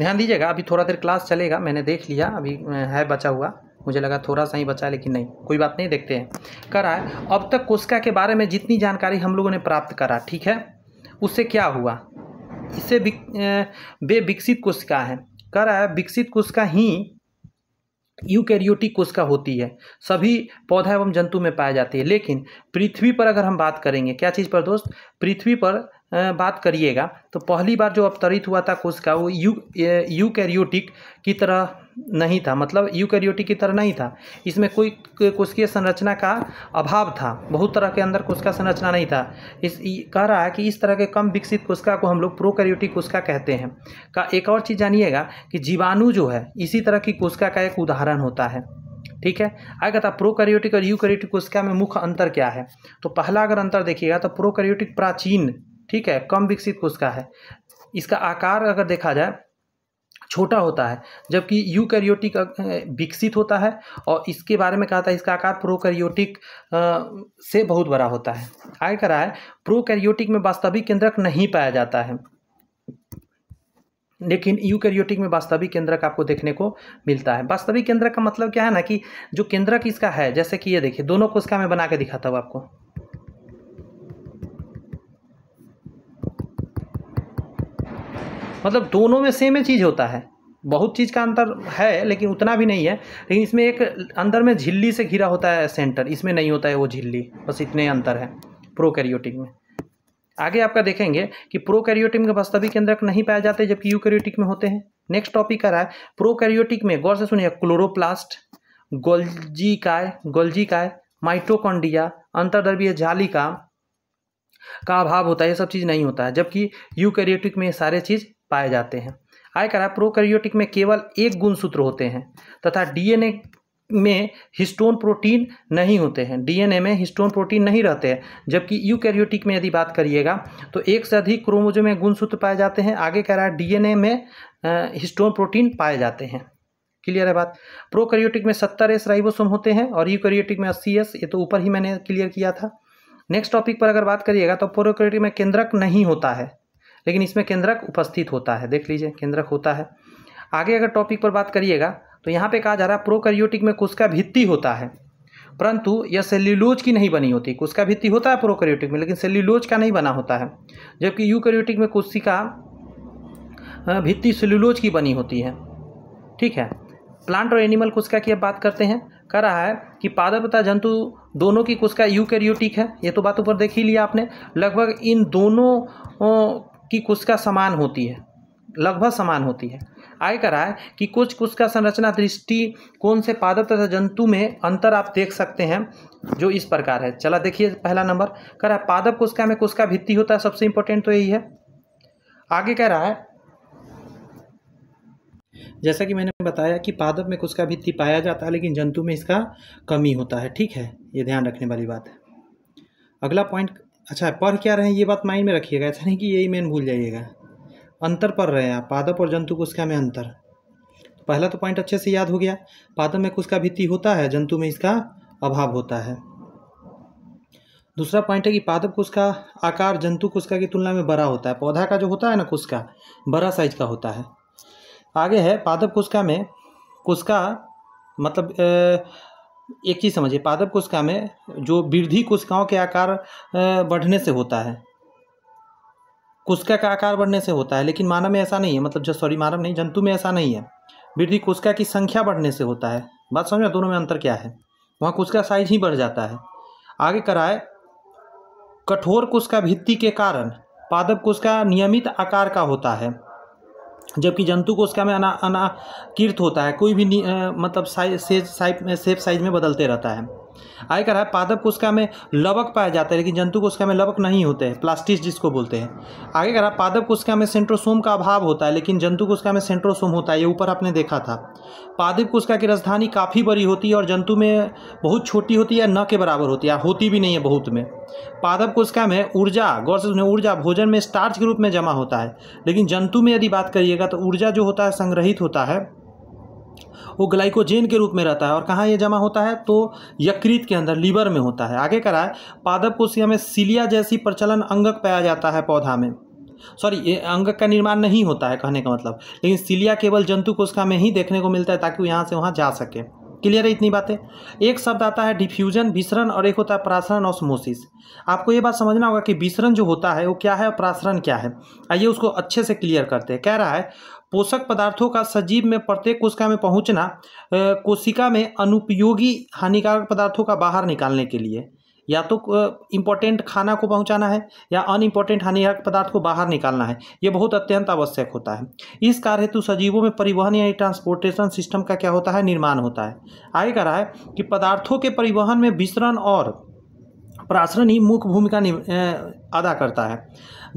Speaker 1: ध्यान दीजिएगा, अभी थोड़ा देर क्लास चलेगा, मैंने देख लिया अभी है बचा हुआ, मुझे लगा थोड़ा सा ही बचा है, लेकिन नहीं, कोई बात नहीं, देखते हैं। कह रहा है अब तक कोशिका के बारे में जितनी जानकारी हम लोगों ने प्राप्त करा, ठीक है, उससे क्या हुआ, इससे वे विकसित कोशिका है। कह रहा है विकसित कोशिका ही यूकैरियोटिक कोशिका होती है, सभी पौधा एवं जंतु में पाई जाती है। लेकिन पृथ्वी पर अगर हम बात करेंगे, क्या चीज़ पर दोस्त, पृथ्वी पर बात करिएगा तो पहली बार जो अवतरित हुआ था कोशिका वो यूकैरियोटिक की तरह नहीं था, मतलब यूकैरियोटिक की तरह नहीं था, इसमें कोई कोशिकीय संरचना का अभाव था, बहुत तरह के अंदर कोशिका संरचना नहीं था। कह रहा है कि इस तरह के कम विकसित कोशिका को हम लोग प्रोकैरियोटिक कोशिका कहते हैं। का एक और चीज़ जानिएगा कि जीवाणु जो है इसी तरह की कोशिका का एक उदाहरण होता है, ठीक है। आगे था प्रोकैरियोटिक और यूकैरियोटिक कोशिका में मुख्य अंतर क्या है। तो पहला अगर अंतर देखिएगा तो प्रोकैरियोटिक प्राचीन, ठीक है, कम विकसित कोशिका है, इसका आकार अगर देखा जाए छोटा होता है, जबकि यूकैरियोटिक विकसित होता है, और इसके बारे में कहा था इसका आकार प्रोकैरियोटिक से बहुत बड़ा होता है। आगे कह रहा है प्रोकैरियोटिक में वास्तविक केंद्रक नहीं पाया जाता है, लेकिन यूकैरियोटिक में वास्तविक केंद्रक आपको देखने को मिलता है। वास्तविक केंद्रक का मतलब क्या है ना, कि जो केंद्रक इसका है, जैसे कि ये देखिए, दोनों कोशिका में बना के दिखाता हूँ आपको, मतलब दोनों में सेम ही चीज़ होता है, बहुत चीज़ का अंतर है लेकिन उतना भी नहीं है। लेकिन इसमें एक अंदर में झिल्ली से घिरा होता है सेंटर, इसमें नहीं होता है वो झिल्ली, बस इतने अंतर है प्रोकैरियोटिक में। आगे आपका देखेंगे कि प्रोकैरियोटिक में वास्तविक केंद्रक नहीं पाए जाते, जबकि यूकैरियोटिक में होते हैं। नेक्स्ट टॉपिक आ रहा है प्रोकैरियोटिक में, गौर से सुनिए, क्लोरोप्लास्ट, गोल्जी काय, माइटोकॉन्ड्रिया, अंतर्द्रव्यीय जालिका का अभाव होता है, ये सब चीज़ नहीं होता है, जबकि यूकैरियोटिक में ये सारे चीज़ पाए जाते हैं। आगे कह रहा है प्रोकैरियोटिक में केवल एक गुणसूत्र होते हैं तथा डीएनए में हिस्टोन प्रोटीन नहीं होते हैं, डीएनए में हिस्टोन प्रोटीन नहीं रहते हैं, जबकि यूकैरियोटिक में यदि बात करिएगा तो एक से अधिक क्रोमोसोम में गुणसूत्र पाए जाते हैं। आगे कह रहा है डीएनए में हिस्टोन प्रोटीन पाए जाते हैं। क्लियर है बात। प्रोकैरियोटिक में 70 एस राइबोसोम होते हैं और यूकैरियोटिक में 80 एस, ये तो ऊपर ही मैंने क्लियर किया था। नेक्स्ट टॉपिक पर अगर बात करिएगा तो प्रोकैरियोटिक में केंद्रक नहीं होता है, लेकिन इसमें केंद्रक उपस्थित होता है, देख लीजिए केंद्रक होता है। आगे अगर टॉपिक पर बात करिएगा तो यहाँ पे कहा जा रहा है प्रोकैरियोटिक में कोशिका भित्ति होता है, परंतु यह सेल्यूलोज की नहीं बनी होती। कोशिका भित्ति होता है प्रोकैरियोटिक में, लेकिन सेल्यूलोज का नहीं बना होता है, जबकि यूकैरियोटिक में कोशिका भित्ति सेल्यूलोज की बनी होती है, ठीक है। प्लांट और एनिमल कोशिका की अब बात करते हैं। कह रहा है कि पादप तथा जंतु दोनों की कोशिका यूकैरियोटिक है, ये तो बात ऊपर देख ही लिया आपने। लगभग इन दोनों की कोशिका समान होती है, लगभग समान होती है। आगे कह रहा है कि कुछ कोशिका संरचना दृष्टिकोण से पादप तथा जंतु में अंतर आप देख सकते हैं, जो इस प्रकार है। चला देखिए पहला नंबर, कह रहा है पादप कोशिका में कोशिका भित्ति होता है, सबसे इंपॉर्टेंट तो यही है। आगे कह रहा है जैसा कि मैंने बताया कि पादप में कोशिका भित्ति पाया जाता है, लेकिन जंतु में इसका कमी होता है, ठीक है, ये ध्यान रखने वाली बात है। अगला पॉइंट, अच्छा पढ़ क्या रहे हैं ये बात माइंड में रखिएगा, ऐसा नहीं कि यही मेन भूल जाइएगा। अंतर पढ़ रहे हैं आप, पादप और जंतु कोशिका में अंतर। तो पहला तो पॉइंट अच्छे से याद हो गया, पादप में कोशिका भित्ति होता है, जंतु में इसका अभाव होता है। दूसरा पॉइंट है कि पादप कोशिका आकार जंतु कोशिका की तुलना में बड़ा होता है। पौधा का जो होता है ना कोशिका, बड़ा साइज का होता है। आगे है पादप कोशिका में कोशिका मतलब एक चीज़ समझिए, पादप कोशिका में जो वृद्धि कोशिकाओं के आकार बढ़ने से होता है, कोशिका का आकार बढ़ने से होता है, लेकिन मानव में ऐसा नहीं है, मतलब मानव नहीं, जंतु में ऐसा नहीं है। वृद्धि कोशिका की संख्या बढ़ने से होता है। बात समझ में, दोनों में अंतर क्या है, वहाँ कोशिका साइज ही बढ़ जाता है। आगे कराए कठोर कोशिका भित्ति के कारण पादप कोशिका नियमित आकार का होता है, जबकि जंतु कोशिका में अनाकीर्त होता है, कोई भी मतलब शेप साइज में बदलते रहता है। आगे कह रहा है पादप कोशिका में लवक पाया जाता है, लेकिन जंतु कोशिका में लवक नहीं होते हैं, प्लास्टिस जिसको बोलते हैं। आगे कह रहा है पादप कोशिका में सेंट्रोसोम का अभाव होता है, लेकिन जंतु कोशिका में सेंट्रोसोम होता है, ये ऊपर आपने देखा था। पादप कोशिका की राजधानी काफ़ी बड़ी होती है और जंतु में बहुत छोटी होती है, न के बराबर होती है, होती भी नहीं है बहुत में। पादप कोशिका में ऊर्जा, गौर से सुनिए, ऊर्जा भोजन में स्टार्च के रूप में जमा होता है, लेकिन जंतु में यदि बात करिएगा तो ऊर्जा जो होता है संग्रहित होता है वो ग्लाइकोजेन के रूप में रहता है। और कहाँ ये जमा होता है, तो यकृत के अंदर, लीवर में होता है। आगे कह रहा है पादप कोशिका में सिलिया जैसी प्रचलन अंगक पाया जाता है पौधा में, सॉरी, ये अंग का निर्माण नहीं होता है कहने का मतलब, लेकिन सिलिया केवल जंतु कोशिका में ही देखने को मिलता है ताकि वो यहाँ से वहाँ जा सके। क्लियर है इतनी बातें। एक शब्द आता है डिफ्यूजन, विसरण, और एक होता है प्रासरण, ऑस्मोसिस। आपको ये बात समझना होगा कि विसरण जो होता है वो क्या है और प्रासरण क्या है। आइए उसको अच्छे से क्लियर करते हैं। कह रहा है पोषक पदार्थों का सजीव में प्रत्येक कोशिका में पहुंचना कोशिका में अनुपयोगी हानिकारक पदार्थों का बाहर निकालने के लिए, या तो इम्पोर्टेंट खाना को पहुंचाना है या अनइम्पोर्टेंट हानिकारक पदार्थ को बाहर निकालना है। ये बहुत अत्यंत आवश्यक होता है। इस कार्य हेतु सजीवों में परिवहन यानी ट्रांसपोर्टेशन सिस्टम का क्या होता है, निर्माण होता है। आगे कह रहा है कि पदार्थों के परिवहन में विसरण और प्रासरण ही मुख्य भूमिका अदा करता है।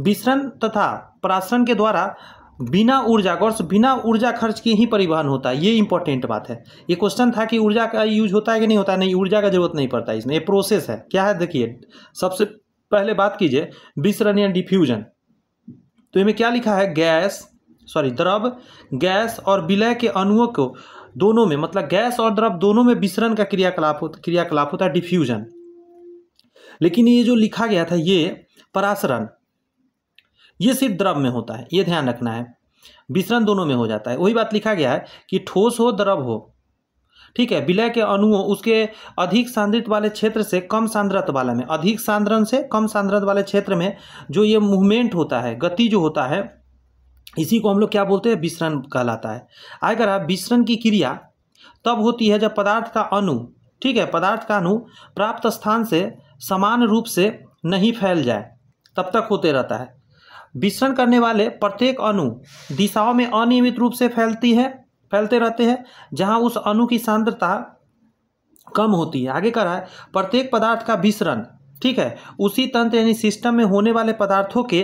Speaker 1: विसरण तथा प्रासरण के द्वारा बिना ऊर्जा, गौर से बिना ऊर्जा खर्च के ही परिवहन होता है। ये इंपॉर्टेंट बात है। ये क्वेश्चन था कि ऊर्जा का यूज होता है कि नहीं होता है। नहीं, ऊर्जा का जरूरत नहीं पड़ता इसमें। ये प्रोसेस है। क्या है देखिए, सबसे पहले बात कीजिए विसरण या डिफ्यूजन। तो इसमें क्या लिखा है, द्रव, गैस और विलय के अणुओं को दोनों में, मतलब गैस और द्रव दोनों में विसरण का क्रियाकलाप होता है डिफ्यूजन। लेकिन ये जो लिखा गया था ये परासरण, ये सिर्फ द्रव में होता है, ये ध्यान रखना है। विसरण दोनों में हो जाता है। वही बात लिखा गया है कि ठोस हो द्रव हो, ठीक है, विलय के अणुओं उसके अधिक सांद्रित वाले क्षेत्र से कम सांद्रत वाला में, अधिक सांद्रण से कम सांद्रत वाले क्षेत्र में जो ये मूवमेंट होता है, गति जो होता है, इसी को हम लोग क्या बोलते हैं, विसरण कहलाता है। अगर विसरण की क्रिया तब होती है जब पदार्थ का अणु, ठीक है, पदार्थ का अणु प्राप्त स्थान से समान रूप से नहीं फैल जाए, तब तक होते रहता है। विसरण करने वाले प्रत्येक अणु दिशाओं में अनियमित रूप से फैलते रहते हैं जहां उस अणु की सांद्रता कम होती है। आगे कह रहा है प्रत्येक पदार्थ का विसरण, ठीक है, उसी तंत्र यानी सिस्टम में होने वाले पदार्थों के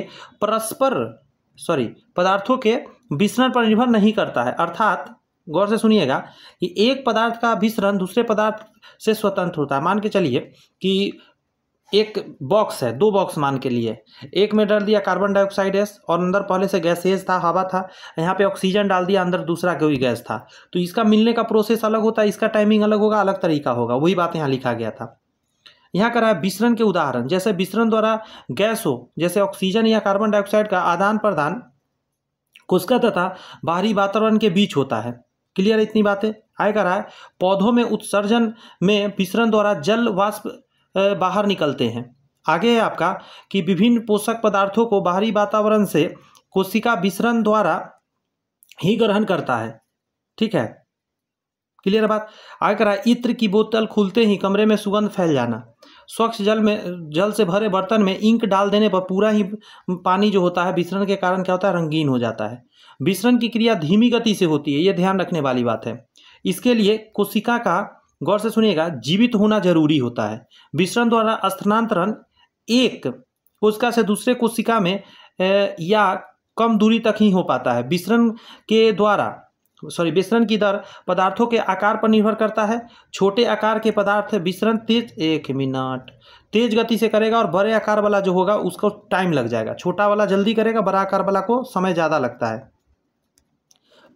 Speaker 1: विसरण पर निर्भर नहीं करता है। अर्थात गौर से सुनिएगा कि एक पदार्थ का विसरण दूसरे पदार्थ से स्वतंत्र होता है। मान के चलिए कि एक बॉक्स है, दो बॉक्स मान के लिए, एक में डाल दिया कार्बन डाइऑक्साइड गैस और अंदर पहले से गैसेज था, हवा था, यहाँ पे ऑक्सीजन डाल दिया, अंदर दूसरा कोई गैस था। तो इसका मिलने का प्रोसेस अलग होता है, इसका टाइमिंग अलग होगा, अलग तरीका होगा। वही बात यहाँ लिखा गया था। यहाँ करा है विसरण के उदाहरण, जैसे विसरण द्वारा गैस हो, जैसे ऑक्सीजन या कार्बन डाइऑक्साइड का आदान प्रदान कोशिका तथा बाहरी वातावरण के बीच होता है। क्लियर इतनी बातें। आगे करा है पौधों में उत्सर्जन में विसरण द्वारा जल वाष्प बाहर निकलते हैं। आगे है आपका कि विभिन्न पोषक पदार्थों को बाहरी वातावरण से कोशिका विसरण द्वारा ही ग्रहण करता है, ठीक है, क्लियर बात। आगे करा है इत्र की बोतल खुलते ही कमरे में सुगंध फैल जाना। स्वच्छ जल से भरे बर्तन में इंक डाल देने पर पूरा ही पानी जो होता है विसरण के कारण क्या होता है, रंगीन हो जाता है। विसरण की क्रिया धीमी गति से होती है, यह ध्यान रखने वाली बात है। इसके लिए कोशिका का, गौर से सुनिएगा, जीवित होना जरूरी होता है। विसरण द्वारा स्थानांतरण एक कोशिका से दूसरे कोशिका में या कम दूरी तक ही हो पाता है। विसरण की दर पदार्थों के आकार पर निर्भर करता है। छोटे आकार के पदार्थ विसरण तेज गति से करेगा और बड़े आकार वाला जो होगा उसको टाइम लग जाएगा। छोटा वाला जल्दी करेगा, बड़ा आकार वाला को समय ज़्यादा लगता है।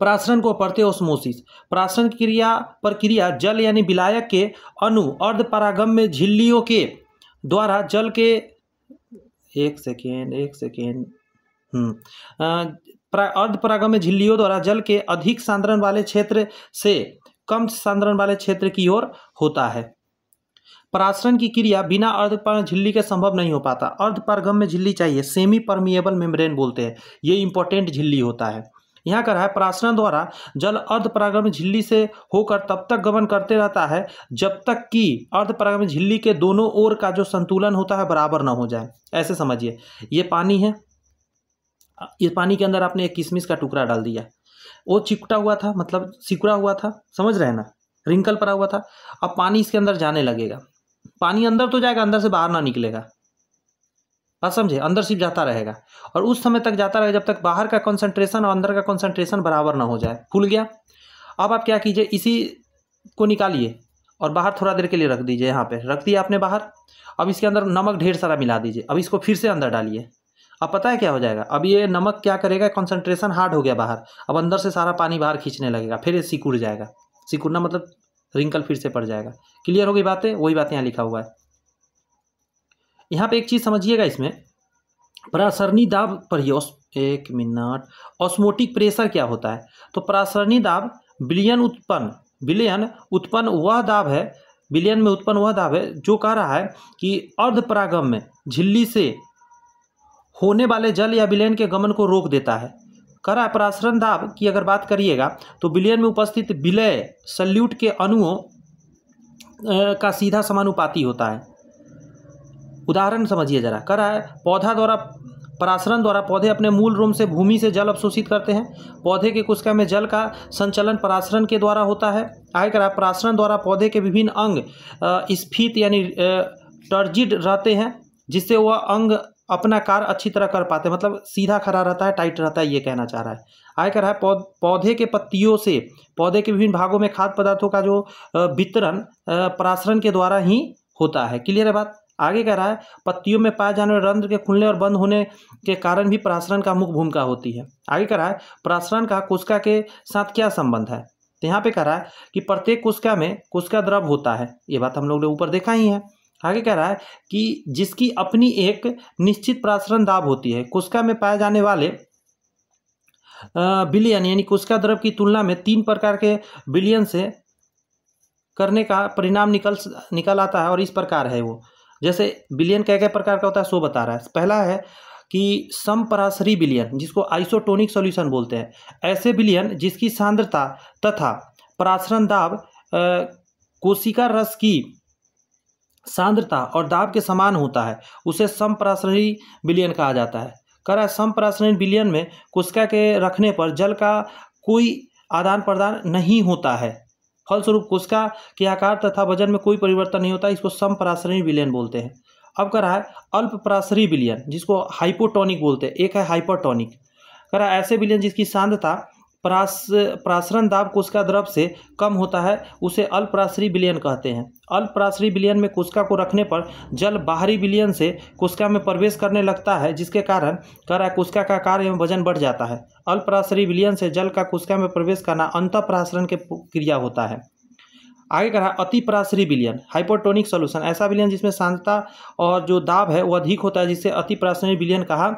Speaker 1: प्रासरण को पढ़ते ओस्मोसिस। प्रासरण की प्रक्रिया जल यानी विलायक के अणु अर्धपरागम्य झिल्लियों के द्वारा जल के अर्धपरागम्य झिल्लियों द्वारा जल के अधिक सांद्रण वाले क्षेत्र से कम सांद्रण वाले क्षेत्र की ओर होता है। प्रासरण की क्रिया बिना अर्धपरागम्य झिल्ली के संभव नहीं हो पाता। अर्धपरागम्य झिल्ली चाहिए, सेमी परमिएबल मेम्ब्रेन बोलते हैं, ये इंपॉर्टेंट झिल्ली होता है। यहाँ कर रहा है प्रासरण द्वारा जल अर्धपरागम्य झिल्ली से होकर तब तक गमन करते रहता है जब तक कि अर्धपरागम्य झिल्ली के दोनों ओर का जो संतुलन होता है बराबर ना हो जाए। ऐसे समझिए, ये पानी है, इस पानी के अंदर आपने एक किशमिश का टुकड़ा डाल दिया, वो चिपटा हुआ था, मतलब सिकुड़ा हुआ था, समझ रहे हैं ना, रिंकल पड़ा हुआ था। अब पानी इसके अंदर जाने लगेगा, पानी अंदर तो जाएगा, अंदर से बाहर ना निकलेगा, बात समझे, अंदर सिर्फ जाता रहेगा और उस समय तक जाता रहेगा जब तक बाहर का कंसंट्रेशन और अंदर का कंसंट्रेशन बराबर ना हो जाए। फूल गया। अब आप क्या कीजिए, इसी को निकालिए और बाहर थोड़ा देर के लिए रख दीजिए। यहाँ पे रख दिया आपने बाहर। अब इसके अंदर नमक ढेर सारा मिला दीजिए। अब इसको फिर से अंदर डालिए। अब पता है क्या हो जाएगा, अब ये नमक क्या करेगा, कंसंट्रेशन हार्ड हो गया बाहर, अब अंदर से सारा पानी बाहर खींचने लगेगा, फिर ये सिकुड़ जाएगा। सिकुड़ना मतलब रिंकल फिर से पड़ जाएगा। क्लियर हो गई बातें, वही बात यहाँ लिखा हुआ है। यहाँ पे एक चीज़ समझिएगा, इसमें परासरणी दाब पढ़िए। एक मिनट। ऑस्मोटिक प्रेशर क्या होता है? तो परासरणी दाब विलयन उत्पन्न वह दाब है, विलयन में उत्पन्न वह दाब है जो कह रहा है कि अर्धपरागम में झिल्ली से होने वाले जल या विलयन के गमन को रोक देता है। कह रहा है परासरण दाब की अगर बात करिएगा तो विलयन में उपस्थित विलय सल्यूट के अणुओं का सीधा समानुपाती होता है। उदाहरण समझिए जरा। कह रहा है परासरण द्वारा पौधे अपने मूल रूम से भूमि से जल अवशोषित करते हैं। पौधे के कोशिका में जल का संचलन परासरण के द्वारा होता है। आगे कह रहा है परासरण द्वारा पौधे के विभिन्न अंग स्फीत यानी टर्जिड रहते हैं, जिससे वह अंग अपना कार्य अच्छी तरह कर पाते हैं, मतलब सीधा खड़ा रहता है, टाइट रहता है, ये कहना चाह रहा है। आगे कह रहा है पौधे के पत्तियों से पौधे के विभिन्न भागों में खाद्य पदार्थों का जो वितरण परासरण के द्वारा ही होता है। क्लियर है बात? आगे कह रहा है पत्तियों में पाए जाने वाले रंध्र के खुलने और बंद होने के कारण भी परासरण का मुख्य भूमिका होती है। आगे कह रहा है परासरण का कोशिका के साथ क्या संबंध है? तो यहाँ पे कह रहा है कि प्रत्येक कोशिका में कोशिका द्रव होता है। ये बात हम लोग ने ऊपर देखा ही है। आगे कह रहा है कि जिसकी अपनी एक निश्चित परासरण दाब होती है। कोशिका में पाए जाने वाले विलयन यानी कोशिका द्रव की तुलना में 3 प्रकार के विलयन से करने का परिणाम निकल आता है, और इस प्रकार है वो। जैसे विलयन क्या क्या प्रकार का होता है सो बता रहा है। पहला है कि समपरासरी विलयन, जिसको आइसोटोनिक सॉल्यूशन बोलते हैं। ऐसे विलयन जिसकी सांद्रता तथा परासरण दाब कोशिका रस की सांद्रता और दाब के समान होता है, उसे समपरासरी विलयन कहा जाता है। कह रहा है समपरासरी विलयन में कोशिका के रखने पर जल का कोई आदान प्रदान नहीं होता है, फलस्वरूप कोशिका के आकार तथा वजन में कोई परिवर्तन नहीं होता। इसको समपरासरी विलयन बोलते हैं। अब कह रहा है अल्पपरासरी विलयन, जिसको हाइपोटोनिक बोलते हैं। एक है हाइपरटोनिक। कह रहा है ऐसे विलयन जिसकी सांद्रता परासरण दाब कोशिका द्रव से कम होता है, उसे अल्पपरासरी विलयन कहते हैं। अल्पपरासरी विलयन में कोशिका को रखने पर जल बाहरी विलयन से कोशिका में प्रवेश करने लगता है, जिसके कारण कह रहा है कोशिका का आकार एवं वजन बढ़ जाता है। अल्पपरासरी विलयन से जल का कोशिका में प्रवेश करना अंतःपरासरण की क्रिया होता है। आगे कह रहा है अतिपरासरी विलयन, हाइपोटोनिक सॉल्यूशन। ऐसा विलयन जिसमें सांद्रता और जो दाब है वो अधिक होता है, जिसे अतिपरासरी विलयन कहा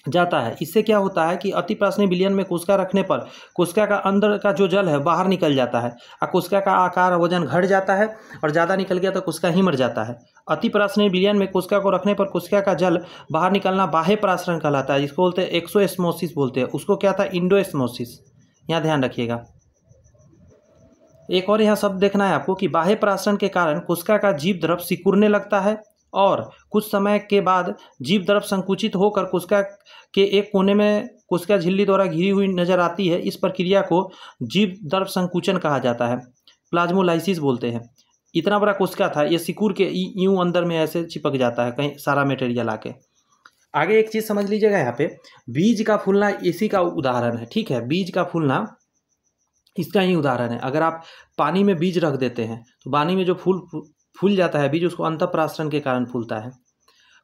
Speaker 1: जाता है। इससे क्या होता है कि अतिपरासरी विलयन में कोशिका रखने पर कोशिका का अंदर का जो जल है बाहर निकल जाता है और कोशिका का आकार और वजन घट जाता है, और ज़्यादा निकल गया तो कोशिका ही मर जाता है। अतिपरासरी विलयन में कोशिका को रखने पर कोशिका का जल बाहर निकलना बाह्य परासरण कहलाता है, जिसको बोलते हैं एक्सोएस्मोसिस बोलते हैं। उसको क्या था? इंडोएस्मोसिस। यहाँ ध्यान रखिएगा। एक और यहाँ शब्द देखना है आपको कि बाह्य परासरण के कारण कोशिका का जीव द्रव सिकुड़ने लगता है, और कुछ समय के बाद जीव द्रव संकुचित होकर कोशिका के एक कोने में कोशिका झिल्ली द्वारा घिरी हुई नजर आती है। इस प्रक्रिया को जीव द्रव संकुचन कहा जाता है, प्लाज्मोलाइसिस बोलते हैं। इतना बड़ा कोशिका था, ये सिकुड़ के यूं अंदर में ऐसे चिपक जाता है कहीं सारा मटेरियल आके। आगे एक चीज़ समझ लीजिएगा, यहाँ पे बीज का फूलना इसी का उदाहरण है। ठीक है, बीज का फूलना इसका ही उदाहरण है। अगर आप पानी में बीज रख देते हैं तो पानी में जो फूल जाता है बीज, उसको अंतःपरासरण के कारण फूलता है।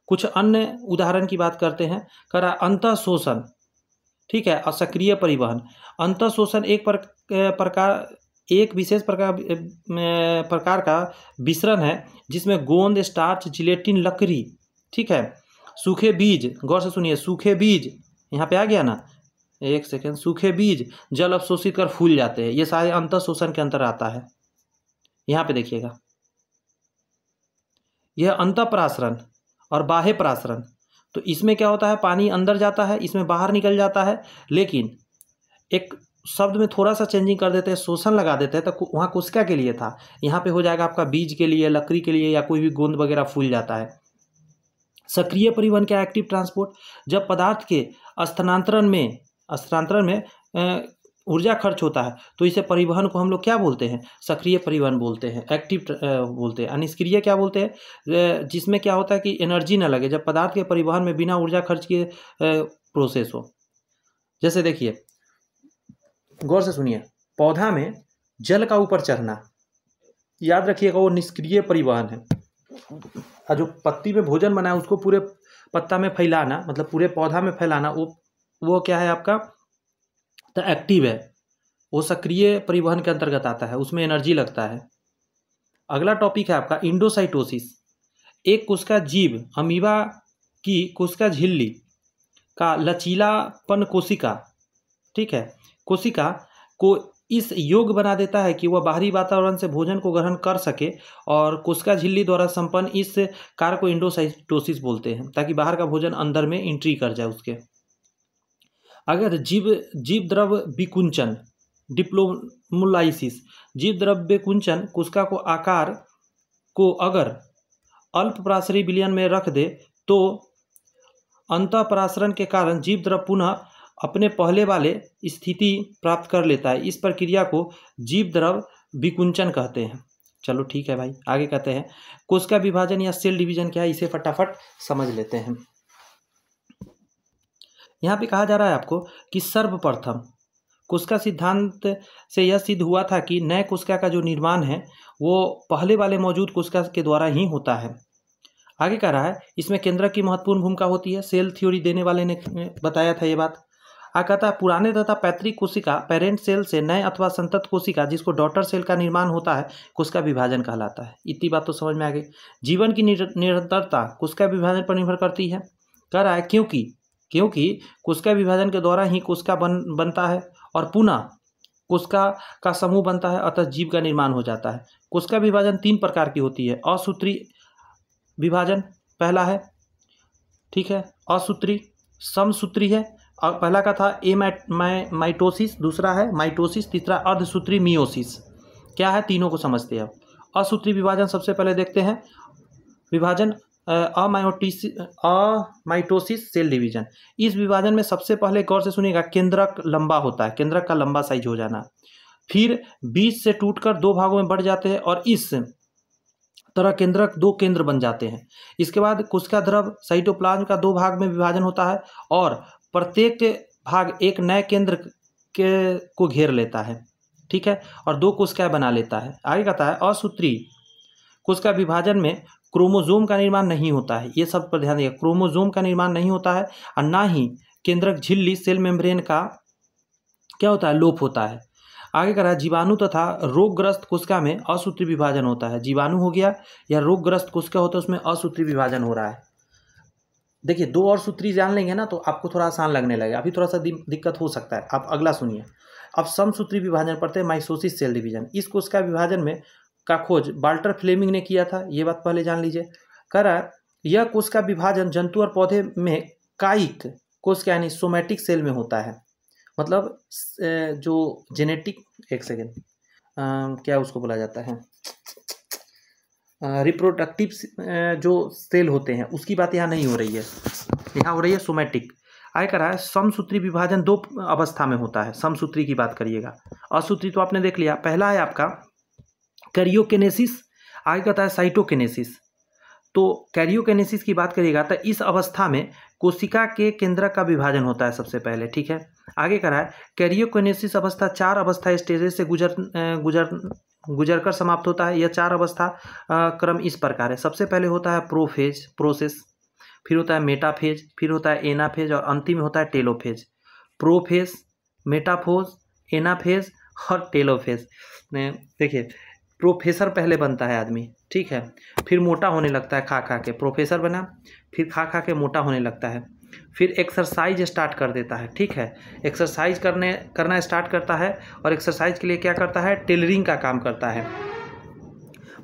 Speaker 1: कुछ अन्य उदाहरण की बात करते हैं। कह रहा अंतः शोषण, ठीक है, और सक्रिय परिवहन। अंतः शोषण एक विशेष प्रकार का विसरण है जिसमें गोंद, स्टार्च, जिलेटिन, लकड़ी, ठीक है, सूखे बीज, गौर से सुनिए, सूखे बीज यहाँ पे आ गया ना, एक सेकेंड, सूखे बीज जल अवशोषित कर फूल जाते हैं। ये सारे अंतः शोषण के अंतर आता है। यहाँ पे देखिएगा, यह अंतःपरासरण और बाह्य परासरण। तो इसमें क्या होता है, पानी अंदर जाता है, इसमें बाहर निकल जाता है, लेकिन एक शब्द में थोड़ा सा चेंजिंग कर देते हैं, शोषण लगा देते हैं, तो वहाँ कोशिका के लिए था, यहाँ पे हो जाएगा आपका बीज के लिए, लकड़ी के लिए, या कोई भी गोंद वगैरह फूल जाता है। सक्रिय परिवहन क्या? Active transport. जब पदार्थ के स्थानांतरण में ऊर्जा खर्च होता है तो इसे परिवहन को हम लोग क्या बोलते हैं? सक्रिय परिवहन बोलते हैं, एक्टिव बोलते हैं। निष्क्रिय क्या बोलते हैं? जिसमें क्या होता है कि एनर्जी ना लगे, जब पदार्थ के परिवहन में बिना ऊर्जा खर्च किए प्रोसेस हो। जैसे देखिए, गौर से सुनिए, पौधा में जल का ऊपर चढ़ना, याद रखिएगा, वो निष्क्रिय परिवहन है। और जो पत्ती में भोजन बना है उसको पूरे पत्ता में फैलाना, मतलब पूरे पौधा में फैलाना, वो क्या है आपका? तो एक्टिव है, वो सक्रिय परिवहन के अंतर्गत आता है, उसमें एनर्जी लगता है। अगला टॉपिक है आपका इंडोसाइटोसिस। एक कोशिका जीव अमीबा कि कोशिका झिल्ली का लचीलापन कोशिका, ठीक है, कोशिका को इस योग्य बना देता है कि वह बाहरी वातावरण से भोजन को ग्रहण कर सके, और कोशिका झिल्ली द्वारा संपन्न इस कार्य को एंडोसाइटोसिस बोलते हैं, ताकि बाहर का भोजन अंदर में एंट्री कर जाए उसके। अगर जीव द्रव विकुंचन डिप्लोमोलाइसिस, जीव द्रव विकुंचन कोशिका को आकार को अगर अल्प पराशरी विलयन में रख दे तो अंतःपरासरण के कारण जीव द्रव पुनः अपने पहले वाले स्थिति प्राप्त कर लेता है। इस प्रक्रिया को जीव द्रव विकुंचन कहते हैं। चलो ठीक है भाई, आगे कहते हैं कोशिका विभाजन या सेल डिवीजन क्या है, इसे फटाफट समझ लेते हैं। यहाँ पे कहा जा रहा है आपको कि सर्वप्रथम कोशिका सिद्धांत से यह सिद्ध हुआ था कि नए कोशिका का जो निर्माण है वो पहले वाले मौजूद कोशिका के द्वारा ही होता है। आगे कह रहा है इसमें केंद्रक की महत्वपूर्ण भूमिका होती है। सेल थ्योरी देने वाले ने बताया था ये बात। कहता है पुराने तथा पैतृक कोशिका पेरेंट सेल से नए अथवा संतत कोशिका जिसको डॉटर सेल का निर्माण होता है कोशिका विभाजन कहलाता है। इतनी बात तो समझ में आ गई। जीवन की निरंतरता कोशिका विभाजन पर निर्भर करती है। कह रहा है क्योंकि कोशिका विभाजन के द्वारा ही कोशिका बनता है और पुनः कोशिका का समूह बनता है, अतः जीव का निर्माण हो जाता है। कोशिका विभाजन 3 प्रकार की होती है। असूत्री विभाजन पहला है, ठीक है, असूत्री, समसूत्री है, और पहला का था माइटोसिस, दूसरा है माइटोसिस, तीसरा अर्धसूत्री मियोसिस। क्या है, तीनों को समझते हैं। असूत्री विभाजन सबसे पहले देखते हैं। विभाजन अमाइटोसिस सेल डिवीजन। इस विभाजन में सबसे पहले गौर से सुनिएगा, केंद्रक लंबा होता है, केंद्रक का लंबा साइज हो जाना, फिर बीच से टूटकर 2 भागों में बढ़ जाते हैं और इस तरह केंद्रक 2 केंद्र बन जाते हैं। इसके बाद कोशिका द्रव साइटोप्लाज्म का 2 भाग में विभाजन होता है और प्रत्येक भाग एक नए केंद्र को घेर लेता है, ठीक है, और 2 कोशिकाएं बना लेता है। आगे कहता है असूत्री कोशिका विभाजन में क्रोमोसोम का निर्माण नहीं होता है। ये सब पर ध्यान दिया, क्रोमोसोम का निर्माण नहीं होता है और ना ही केंद्रक झिल्ली सेल मेम्ब्रेन का क्या होता है, लोप होता है। आगे कह रहा है जीवाणु तथा रोगग्रस्त कोशिका में असूत्री विभाजन होता है। जीवाणु हो गया या रोगग्रस्त कोशिका होता है, उसमें असूत्री विभाजन हो रहा है। देखिए 2 और सूत्री जान लेंगे ना तो आपको थोड़ा आसान लगने लगेगा। अभी थोड़ा सा दिक्कत हो सकता है। आप अगला सुनिए। अब समसूत्री विभाजन पढ़ते हैं, माइटोसिस सेल डिवीजन। इस कोशिका विभाजन में का खोज वाल्टर फ्लेमिंग ने किया था, ये बात पहले जान लीजिए। कह रहा है यह कोशिका विभाजन जंतु और पौधे में कायिक कोशिका यानी सोमैटिक सेल में होता है। मतलब जो जेनेटिक, एक सेकेंड, क्या उसको बोला जाता है, रिप्रोडक्टिव जो सेल होते हैं उसकी बात यहाँ नहीं हो रही है, यहाँ हो रही है सोमैटिक। आगे कह रहा है समसूत्री विभाजन 2 अवस्था में होता है। समसूत्री की बात करिएगा। असूत्री तो आपने देख लिया। पहला है आपका कैरियोकिनेसिस, आगे कहता है साइटोकिनेसिस। तो कैरियोकिनेसिस की बात करिएगा तो इस अवस्था में कोशिका के केंद्रक का विभाजन होता है सबसे पहले, ठीक है। आगे कह रहा है कैरियोकिनेसिस अवस्था 4 अवस्था स्टेजेस से गुजरकर समाप्त होता है। यह 4 अवस्था क्रम इस प्रकार है। सबसे पहले होता है प्रोफेज प्रोसेस, फिर होता है मेटाफेज, फिर होता है एनाफेज और अंतिम में होता है टेलोफेज। प्रोफेज, मेटाफोज, एनाफेज और टेलोफेज। देखिए प्रोफेसर पहले बनता है आदमी, ठीक है, फिर मोटा होने लगता है खा खा के, प्रोफेसर बना, फिर खा खा के मोटा होने लगता है, फिर एक्सरसाइज स्टार्ट कर देता है, ठीक है, एक्सरसाइज करना स्टार्ट करता है और एक्सरसाइज के लिए क्या करता है, टेलरिंग का काम करता है।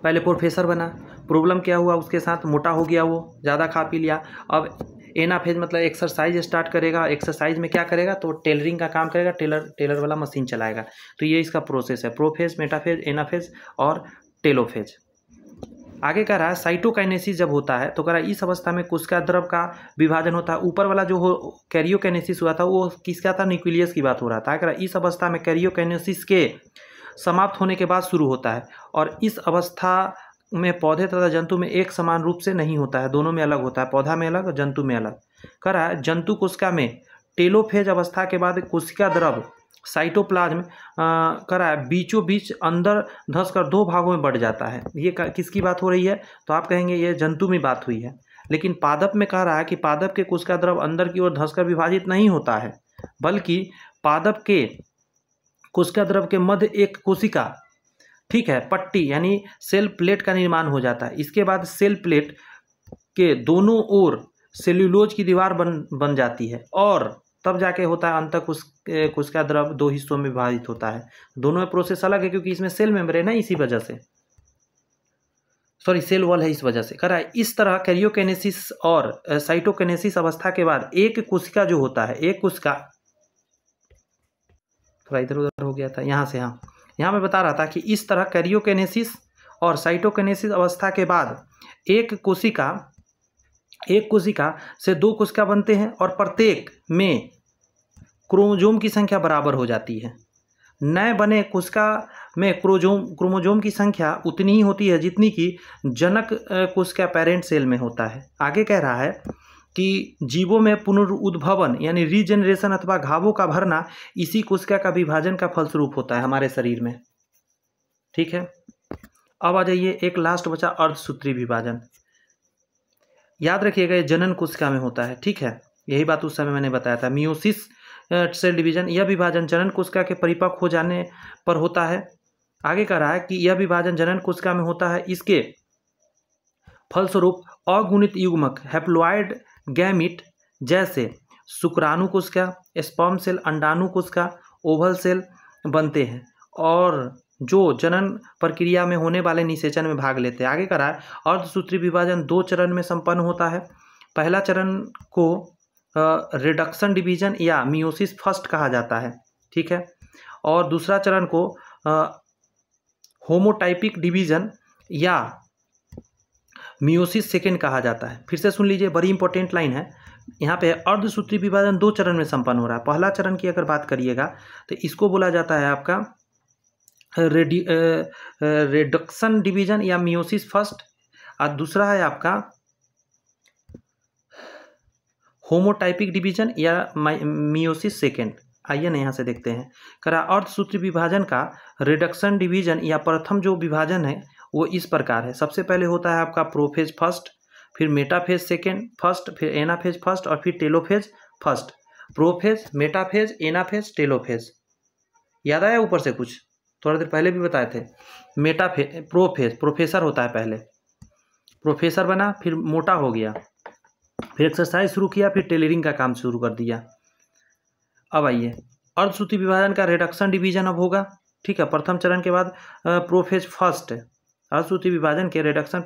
Speaker 1: पहले प्रोफेसर बना, प्रॉब्लम क्या हुआ उसके साथ, मोटा हो गया, वो ज़्यादा खा पी लिया। अब एनाफेज मतलब एक्सरसाइज स्टार्ट करेगा, एक्सरसाइज में क्या करेगा तो टेलरिंग का काम करेगा, टेलर वाला मशीन चलाएगा। तो ये इसका प्रोसेस है, प्रोफेज, मेटाफेज, एनाफेज और टेलोफेज। आगे कह रहा है साइटोकाइनेसिस जब होता है तो कह रहा है इस अवस्था में कोशिका द्रव का विभाजन होता है। ऊपर वाला जो कैरियोकाइनेसिस हुआ था वो किसका था, न्यूक्लियस की बात हो रहा था। कह रहा है इस अवस्था में कैरियोकाइनेसिस के समाप्त होने के बाद शुरू होता है और इस अवस्था में पौधे तथा जंतु में एक समान रूप से नहीं होता है, दोनों में अलग होता है, पौधा में अलग और जंतु में अलग। कह रहा है जंतु कोशिका में टेलोफेज अवस्था के बाद कोशिका द्रव साइटोप्लाज्म कह रहा है बीचों बीच अंदर धंसकर 2 भागों में बढ़ जाता है। ये किसकी बात हो रही है तो आप कहेंगे ये जंतु में बात हुई है। लेकिन पादप में कह रहा है कि पादप के कोशिका द्रव अंदर की ओर धंसकर विभाजित नहीं होता है, बल्कि पादप के कोशिका द्रव के मध्य एक कोशिका, ठीक है, पट्टी यानी सेल प्लेट का निर्माण हो जाता है। इसके बाद सेल प्लेट के दोनों ओर सेल्यूलोज की दीवार बन जाती है और तब जाके होता है अंतःकोशिका द्रव 2 हिस्सों में विभाजित होता है। दोनों में प्रोसेस अलग है क्योंकि इसमें सेल मेम्ब्रेन है, इसी वजह से, सॉरी सेल वॉल है, इस वजह से करा है। इस तरह कैरियोकिनेसिस और साइटोकिनेसिस अवस्था के बाद एक कोशिका जो होता है, एक कोशिका, थोड़ा इधर उधर हो गया था यहाँ से, हाँ यहाँ मैं बता रहा था कि इस तरह कैरियोकिनेसिस और साइटोकिनेसिस अवस्था के बाद एक कोशिका से 2 कोशिका बनते हैं और प्रत्येक में क्रोमोजोम की संख्या बराबर हो जाती है। नए बने कोशिका में क्रोमोजोम की संख्या उतनी ही होती है जितनी कि जनक कोशिका पेरेंट सेल में होता है। आगे कह रहा है कि जीवों में पुनरुद्भवन यानी रीजनरेशन अथवा घावों का भरना इसी कोशिका का विभाजन का फलस्वरूप होता है हमारे शरीर में। ठीक है, अब आ जाइए, एक लास्ट बचा अर्धसूत्री विभाजन। याद रखिएगा ये जनन कोशिका में होता है। ठीक है, यही बात उस समय मैंने बताया था। मियोसिस सेल डिवीजन, यह विभाजन जनन कोशिका के परिपक्व हो जाने पर होता है। आगे कह रहा है कि यह विभाजन जनन कोशिका में होता है, इसके फलस्वरूप अगुणित युग्मक हैप्लॉइड गैमीट जैसे शुक्राणु कोशिका, स्पर्म सेल, अंडाणु कोशिका, ओवल सेल बनते हैं और जो जनन प्रक्रिया में होने वाले निषेचन में भाग लेते हैं। आगे कह रहा है अर्धसूत्री विभाजन 2 चरण में संपन्न होता है। पहला चरण को रिडक्शन डिवीजन या मियोसिस फर्स्ट कहा जाता है। ठीक है, और दूसरा चरण को होमोटाइपिक डिवीजन या मियोसिस सेकेंड कहा जाता है। फिर से सुन लीजिए, बड़ी इंपॉर्टेंट लाइन है यहाँ पे। अर्धसूत्री विभाजन 2 चरण में संपन्न हो रहा है। पहला चरण की अगर बात करिएगा तो इसको बोला जाता है आपका रिडक्शन डिवीजन या मियोसिस फर्स्ट, और दूसरा है आपका होमोटाइपिक डिवीजन या मियोसिस सेकेंड। आइए ना यहाँ से देखते हैं। करा अर्धसूत्री विभाजन का रिडक्शन डिवीजन या प्रथम जो विभाजन है वो इस प्रकार है। सबसे पहले होता है आपका प्रोफेज फर्स्ट, फिर मेटाफेज सेकेंड फर्स्ट, फिर एनाफेज फर्स्ट और फिर telophase first. Prophase, metaphase, anaphase, telophase. याद आया ऊपर से कुछ? थोड़ा देर पहले भी बताए थे। मेटाफेज, प्रोफेज, प्रोफेसर होता है, पहले प्रोफेसर बना, फिर मोटा हो गया, फिर एक्सरसाइज शुरू किया, फिर टेलरिंग का काम शुरू कर दिया। अब आइए, अर्धसूत्री विभाजन का रिडक्शन डिवीजन अब होगा। ठीक है, प्रथम चरण के बाद प्रोफेज फर्स्ट, अर्धसूत्री विभाजन के रिडक्शन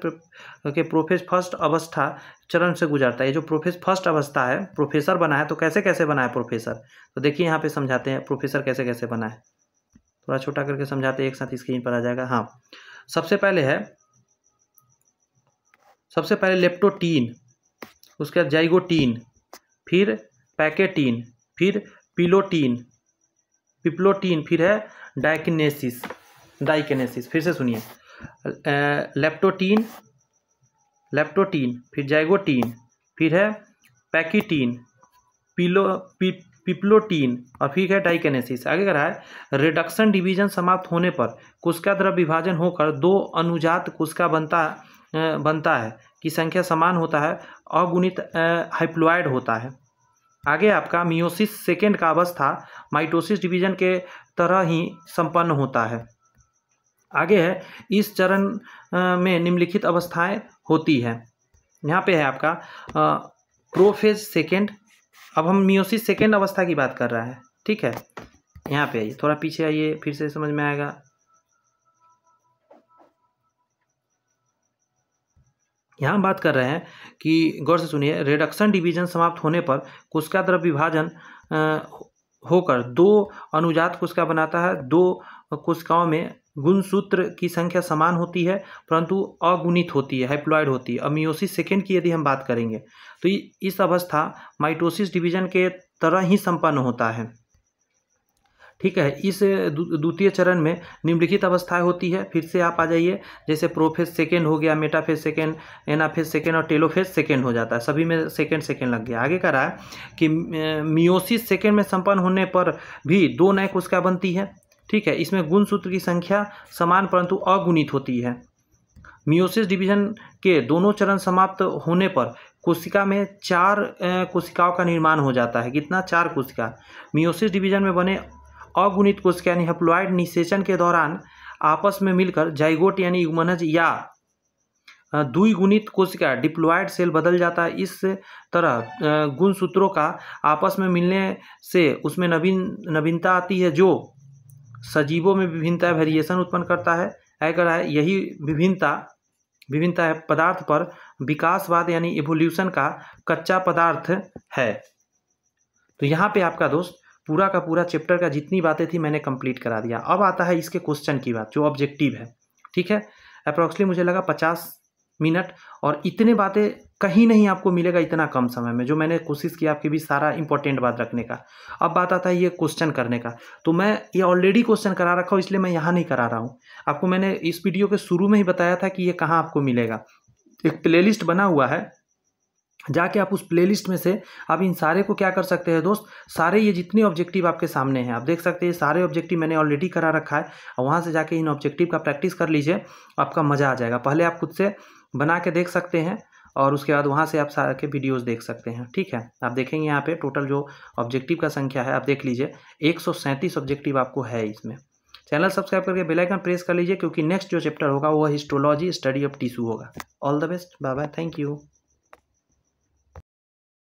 Speaker 1: के प्रोफेज फर्स्ट अवस्था चरण से गुजरता है। ये जो प्रोफेज फर्स्ट अवस्था है, प्रोफेसर बना है, तो कैसे कैसे बना है प्रोफेसर, तो देखिए यहाँ पे समझाते हैं प्रोफेसर कैसे कैसे बना है। थोड़ा छोटा करके समझाते हैं, एक साथ स्क्रीन पर आ जाएगा। हाँ, सबसे पहले लेप्टोटीन, उसके बाद जाइगोटीन, फिर पैकेटीन, फिर पिप्लोटीन, फिर है डाइकिनेसिस। फिर से सुनिए, लेप्टोटीन, फिर जाइगोटीन, फिर है पैकेटीन, पिप्लोटीन और फिर है डाइकिनेसिस। आगे कह रहा है रिडक्शन डिवीजन समाप्त होने पर कोशिका द्रव विभाजन होकर 2 अनुजात कोशिका बनता है की संख्या समान होता है, अगुणित हाइप्लॉइड होता है। आगे आपका मियोसिस सेकेंड का अवस्था माइटोसिस डिवीजन के तरह ही संपन्न होता है। आगे है, इस चरण में निम्नलिखित अवस्थाएं होती है। यहाँ पे है आपका प्रोफेज सेकेंड। अब हम मियोसिस सेकेंड अवस्था की बात कर रहा है। ठीक है, यहाँ पे आइए, थोड़ा पीछे आइए, फिर से समझ में आएगा। यहाँ बात कर रहे हैं कि गौर से सुनिए, रिडक्शन डिवीजन समाप्त होने पर कोशिका द्रव विभाजन होकर 2 अनुजात कोशिका बनाता है। 2 कोशिकाओं में गुणसूत्र की संख्या समान होती है परंतु अगुणित होती है, हाइप्लॉइड होती है। अब मियोसिस सेकेंड की यदि हम बात करेंगे तो इस अवस्था माइटोसिस डिवीजन के तरह ही संपन्न होता है। ठीक है, इस द्वितीय चरण में निम्नलिखित अवस्थाएं होती है। फिर से आप आ जाइए, जैसे प्रोफेज सेकेंड हो गया, मेटाफेज सेकेंड, एनाफेज सेकेंड और टेलोफेज सेकेंड हो जाता है। सभी में सेकेंड लग गया। आगे कह रहा है कि मियोसिस सेकेंड में संपन्न होने पर भी 2 नए कोशिका बनती है। ठीक है, इसमें गुणसूत्र की संख्या समान परंतु अगुणित होती है। मियोसिस डिवीजन के दोनों चरण समाप्त होने पर कोशिका में 4 कोशिकाओं का निर्माण हो जाता है। कितना? 4 कोशिका। मियोसिस डिवीजन में बने अगुणित कोशिका यानी हैप्लॉइड निषेचन के दौरान आपस में मिलकर जाइगोट यानी युग्मनज या द्विगुणित कोशिका डिप्लॉयड सेल बदल जाता है। इस तरह गुणसूत्रों का आपस में मिलने से उसमें नवीनता आती है जो सजीवों में विभिन्नता वेरिएशन उत्पन्न करता है। अगर यही विभिन्नता है पदार्थ पर विकासवाद यानी इवोल्यूशन का कच्चा पदार्थ है। तो यहाँ पे आपका दोस्त पूरा का पूरा चैप्टर का जितनी बातें थी मैंने कंप्लीट करा दिया। अब आता है इसके क्वेश्चन की बात, जो ऑब्जेक्टिव है। ठीक है, अप्रॉक्सिमेटली मुझे लगा 50 मिनट, और इतने बातें कहीं नहीं आपको मिलेगा इतना कम समय में, जो मैंने कोशिश की आपके बीच सारा इंपॉर्टेंट बात रखने का। अब बात आता है ये क्वेश्चन करने का, तो मैं ये ऑलरेडी क्वेश्चन करा रखा हूँ, इसलिए मैं यहाँ नहीं करा रहा हूँ। आपको मैंने इस वीडियो के शुरू में ही बताया था कि ये कहाँ आपको मिलेगा। एक प्लेलिस्ट बना हुआ है, जाके आप उस प्लेलिस्ट में से आप इन सारे को क्या कर सकते हैं दोस्त, सारे ये जितने ऑब्जेक्टिव आपके सामने हैं आप देख सकते हैं, सारे ऑब्जेक्टिव मैंने ऑलरेडी करा रखा है। और वहाँ से जाके इन ऑब्जेक्टिव का प्रैक्टिस कर लीजिए, आपका मज़ा आ जाएगा। पहले आप खुद से बना के देख सकते हैं और उसके बाद वहाँ से आप सारे के वीडियोस देख सकते हैं। ठीक है, आप देखेंगे यहाँ पे टोटल जो ऑब्जेक्टिव का संख्या है आप देख लीजिए, 137 ऑब्जेक्टिव आपको है इसमें। चैनल सब्सक्राइब करके बेल आइकन प्रेस कर लीजिए, क्योंकि नेक्स्ट जो चैप्टर होगा वो हिस्टोलॉजी स्टडी ऑफ टिश्यू होगा। All the best, bye bye, thank you.